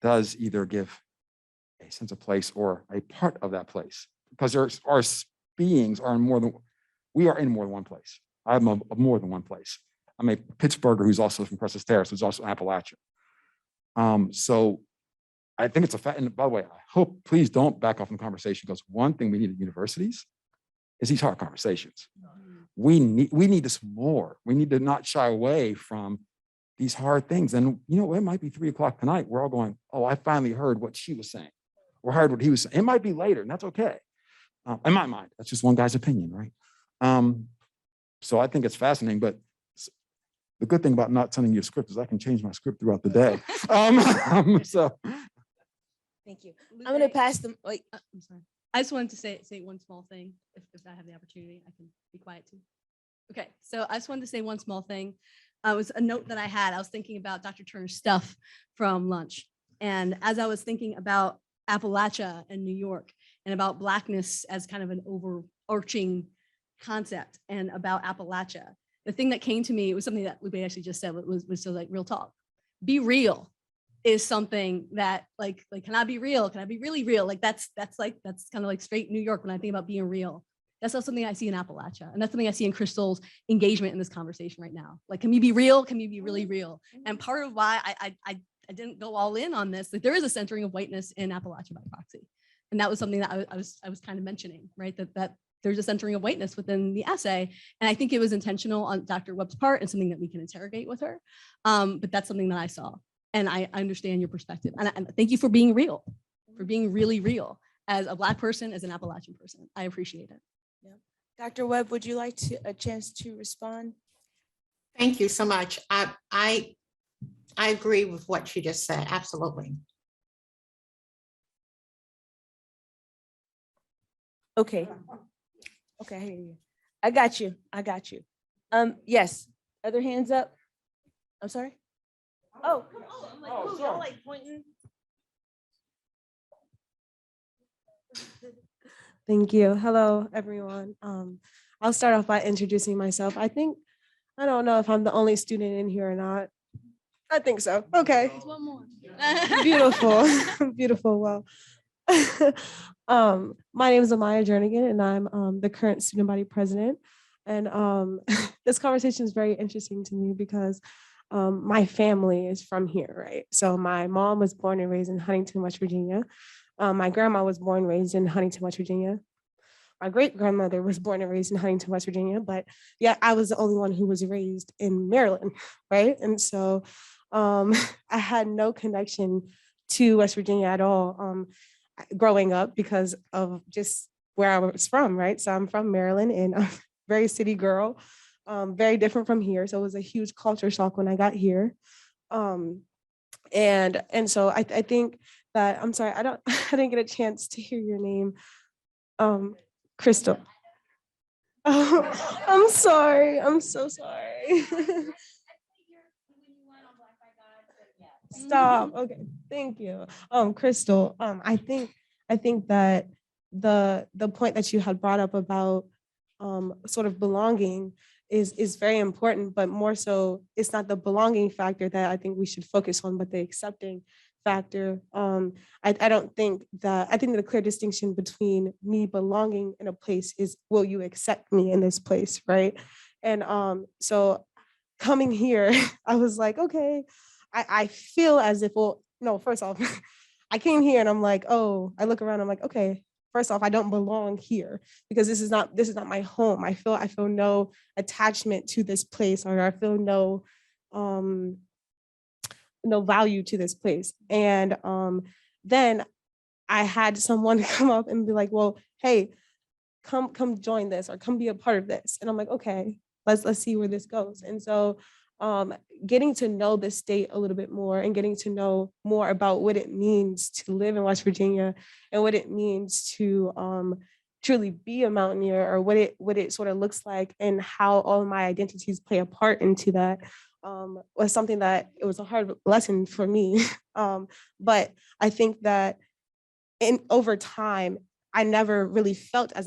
does either give a sense of place or a part of that place, because our beings are in more than, we are in more than one place. I'm more than one place. I'm a Pittsburgher who's also from Crescent Terrace, who's also Appalachian. So I think it's a fact. And by the way, I hope, please don't back off from the conversation, because one thing we need at universities is these hard conversations. We need this more. We need to not shy away from these hard things. And it might be 3 o'clock tonight. We're all going, oh, I finally heard what she was saying, or heard what he was saying. It might be later, and that's okay. In my mind, that's just one guy's opinion, right? So I think it's fascinating, but the good thing about not sending you a script is I can change my script throughout the day. So Thank you. I'm gonna pass them. Wait, I'm sorry. I just wanted to say one small thing. If I have the opportunity, I can be quiet too. Okay, so I just wanted to say one small thing. It was a note that I had. I was thinking about Dr. Turner's stuff from lunch. And as I was thinking about Appalachia and New York, and about Blackness as kind of an overarching concept, and about Appalachia, the thing that came to me, it was something that Lupe actually just said, was so like real talk. Be real is something that like, can I be real? Can I be really real? Like that's kind of like straight New York when I think about being real. That's not something I see in Appalachia. And that's something I see in Crystal's engagement in this conversation right now. Like, can you be real? Can you be really real? And part of why I didn't go all in on this, like there is a centering of whiteness in Appalachia by proxy. And that was something that I was kind of mentioning, right? That there's a centering of whiteness within the essay. And I think it was intentional on Dr. Webb's part and something that we can interrogate with her. But that's something that I saw. And I understand your perspective. And thank you for being real, for being really real as a Black person, as an Appalachian person. I appreciate it. yeah. Dr. Webb, would you like a chance to respond? Thank you so much. I agree with what she just said. Absolutely. Okay. Okay, I hear you. I got you. Yes. Other hands up? I'm sorry? Oh, come on. I'm like, oh, y'all like pointing. Thank you. Hello, everyone. I'll start off by introducing myself. I don't know if I'm the only student in here or not. I think so. Okay. There's one more. Beautiful. Beautiful. Well, my name is Amaya Jernigan, and I'm the current student body president. And this conversation is very interesting to me because my family is from here, right? So my mom was born and raised in Huntington, West Virginia. My grandma was born and raised in Huntington, West Virginia. My great grandmother was born and raised in Huntington, West Virginia, but yeah, I was the only one who was raised in Maryland, right? And so I had no connection to West Virginia at all growing up because of just where I was from, right? So I'm from Maryland, and I'm a very city girl, very different from here. So it was a huge culture shock when I got here. And so I think that, I'm sorry, I didn't get a chance to hear your name. Crystal. I'm sorry. I'm so sorry. Stop. Okay. Thank you. Crystal, I think that the point that you had brought up about sort of belonging is very important, but more so it's not the belonging factor that I think we should focus on, but the accepting factor. I don't think that, I think the clear distinction between me belonging in a place is, will you accept me in this place, right? And so coming here, I was like, okay, I feel as if, well, no, first off, I came here and I'm like, oh, I look around, I'm like, okay, first off, I don't belong here because this is not my home. I feel no attachment to this place, or I feel no value to this place. And then I had someone come up and be like, well, hey, come join this or come be a part of this. And I'm like, okay, let's see where this goes. And so getting to know the state a little bit more and getting to know more about what it means to live in West Virginia and what it means to truly be a mountaineer, or what it sort of looks like and how all of my identities play a part into that, was something that it was a hard lesson for me. But I think that over time, I never really felt as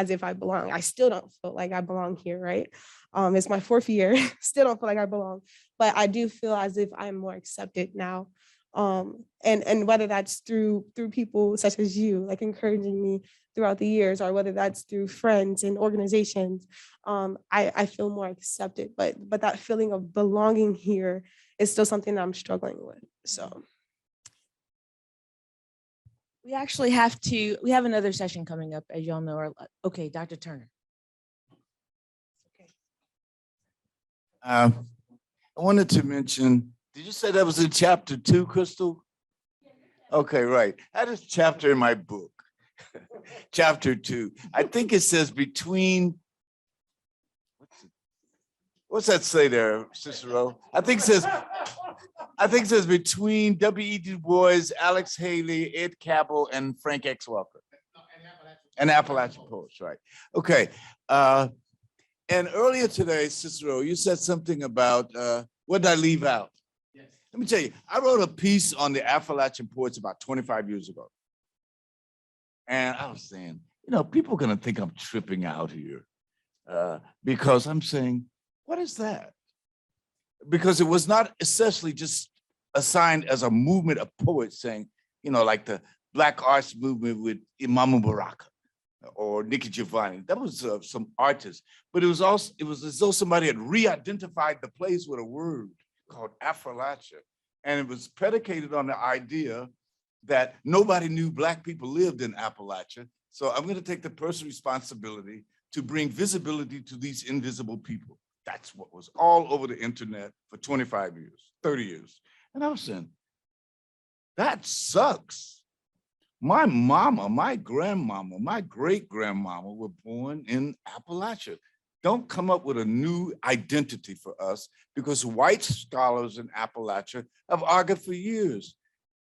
if I belong. I still don't feel like I belong here, right? It's my 4th year, still don't feel like I belong, but I do feel as if I'm more accepted now. And whether that's through people such as you, like encouraging me throughout the years, or whether that's through friends and organizations, I feel more accepted, but that feeling of belonging here is still something that I'm struggling with, so. We actually we have another session coming up, as y'all know. Okay, Dr. Turner. I wanted to mention, did you say that was in chapter 2, Crystal? Okay, right. I had a chapter in my book, chapter 2. I think it says between, what's that say there, Cicero? I think it says between W.E. Du Bois, Alex Haley, Ed Cabell, and Frank X. Walker. And Appalachian poets, right. Okay. And earlier today, Cicero, you said something about, what did I leave out? Yes. Let me tell you, I wrote a piece on the Appalachian poets about 25 years ago. And I was saying, people are going to think I'm tripping out here because I'm saying, what is that? Because it was not essentially just assigned as a movement of poets saying, like the Black Arts movement with Imam Baraka or Nikki Giovanni. That was some artists, but it was as though somebody had re-identified the place with a word called Appalachia. And it was predicated on the idea that nobody knew Black people lived in Appalachia. So I'm going to take the personal responsibility to bring visibility to these invisible people. That's what was all over the internet for 25 years, 30 years. And I was saying, that sucks. My mama, my grandmama, my great-grandmama were born in Appalachia. Don't come up with a new identity for us, because white scholars in Appalachia have argued for years.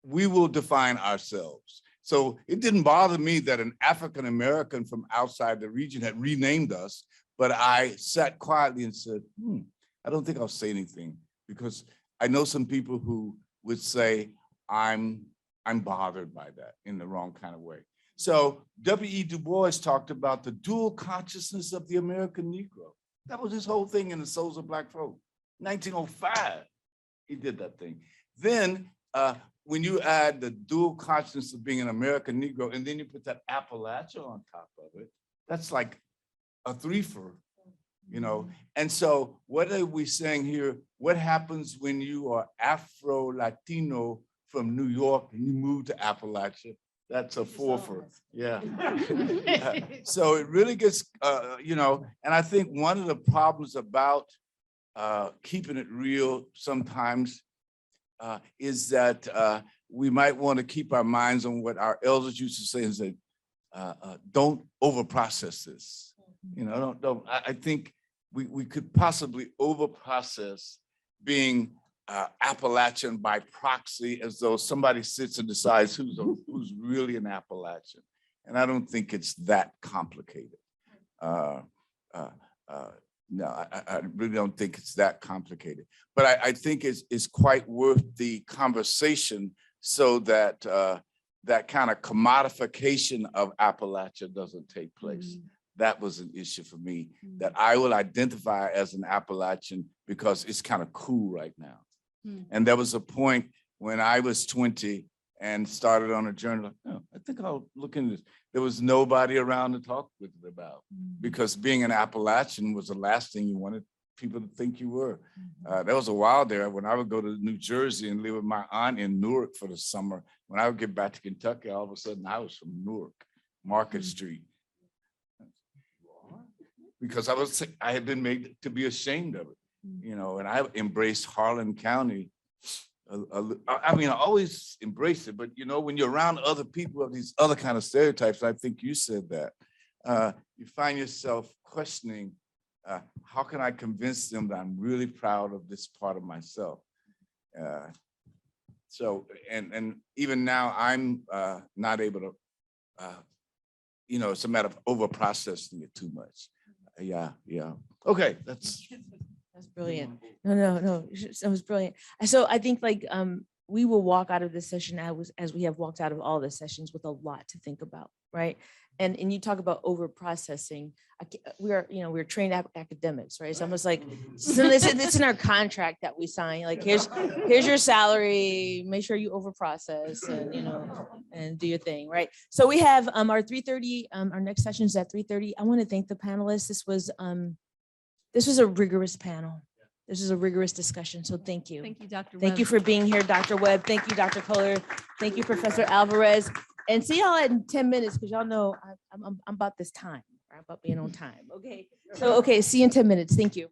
We will define ourselves. So it didn't bother me that an African-American from outside the region had renamed us, but I sat quietly and said, I don't think I'll say anything, because I know some people who would say, I'm bothered by that in the wrong kind of way. So W.E. Du Bois talked about the dual consciousness of the American Negro. That was his whole thing in The Souls of Black Folk. 1905, he did that thing. Then when you add the dual consciousness of being an American Negro, and then you put that Appalachia on top of it, that's like a threefer, And so what are we saying here? What happens when you are Afro-Latino from New York and you move to Appalachia? That's a fourfer. Yeah. So it really gets, and I think one of the problems about keeping it real sometimes is that we might want to keep our minds on what our elders used to say, is that don't overprocess this. I think we could possibly overprocess being Appalachian by proxy, as though somebody sits and decides who's really an Appalachian. And I don't think it's that complicated. No, I really don't think it's that complicated, but I think it's quite worth the conversation so that that kind of commodification of Appalachia doesn't take place. That was an issue for me, that I will identify as an Appalachian because it's kind of cool right now. And there was a point when I was 20 and started on a journey, like, oh, I think I'll look into this. There was nobody around to talk with it about, because being an Appalachian was the last thing you wanted people to think you were. There was a while there when I would go to New Jersey and live with my aunt in Newark for the summer. When I would get back to Kentucky, all of a sudden I was from Newark, Market Street. Because I had been made to be ashamed of it, you know, and I embraced Harlan County. I mean, I always embrace it, but you know, when you're around other people of these other kind of stereotypes, I think you said that, you find yourself questioning, how can I convince them that I'm really proud of this part of myself? So, and even now I'm not able to, you know, it's a matter of over processing it too much. Yeah. Okay, that's brilliant. No, that was brilliant. So I think like we will walk out of this session as we have walked out of all the sessions with a lot to think about, right? And you talk about over processing. We're trained academics, right? It's almost like it's in our contract that we sign. Like here's your salary. Make sure you over process and and do your thing, right? So we have our 3:30. Our next session is at 3:30. I want to thank the panelists. This was a rigorous panel. This is a rigorous discussion. So thank you. Thank you, Dr. Thank you for being here, Dr. Webb. Thank you, Dr. Kohler. Thank you, Professor Alvarez. And see y'all in 10 minutes, because y'all know I'm about this time. I'm about being on time. Okay. So, okay, see you in 10 minutes. Thank you.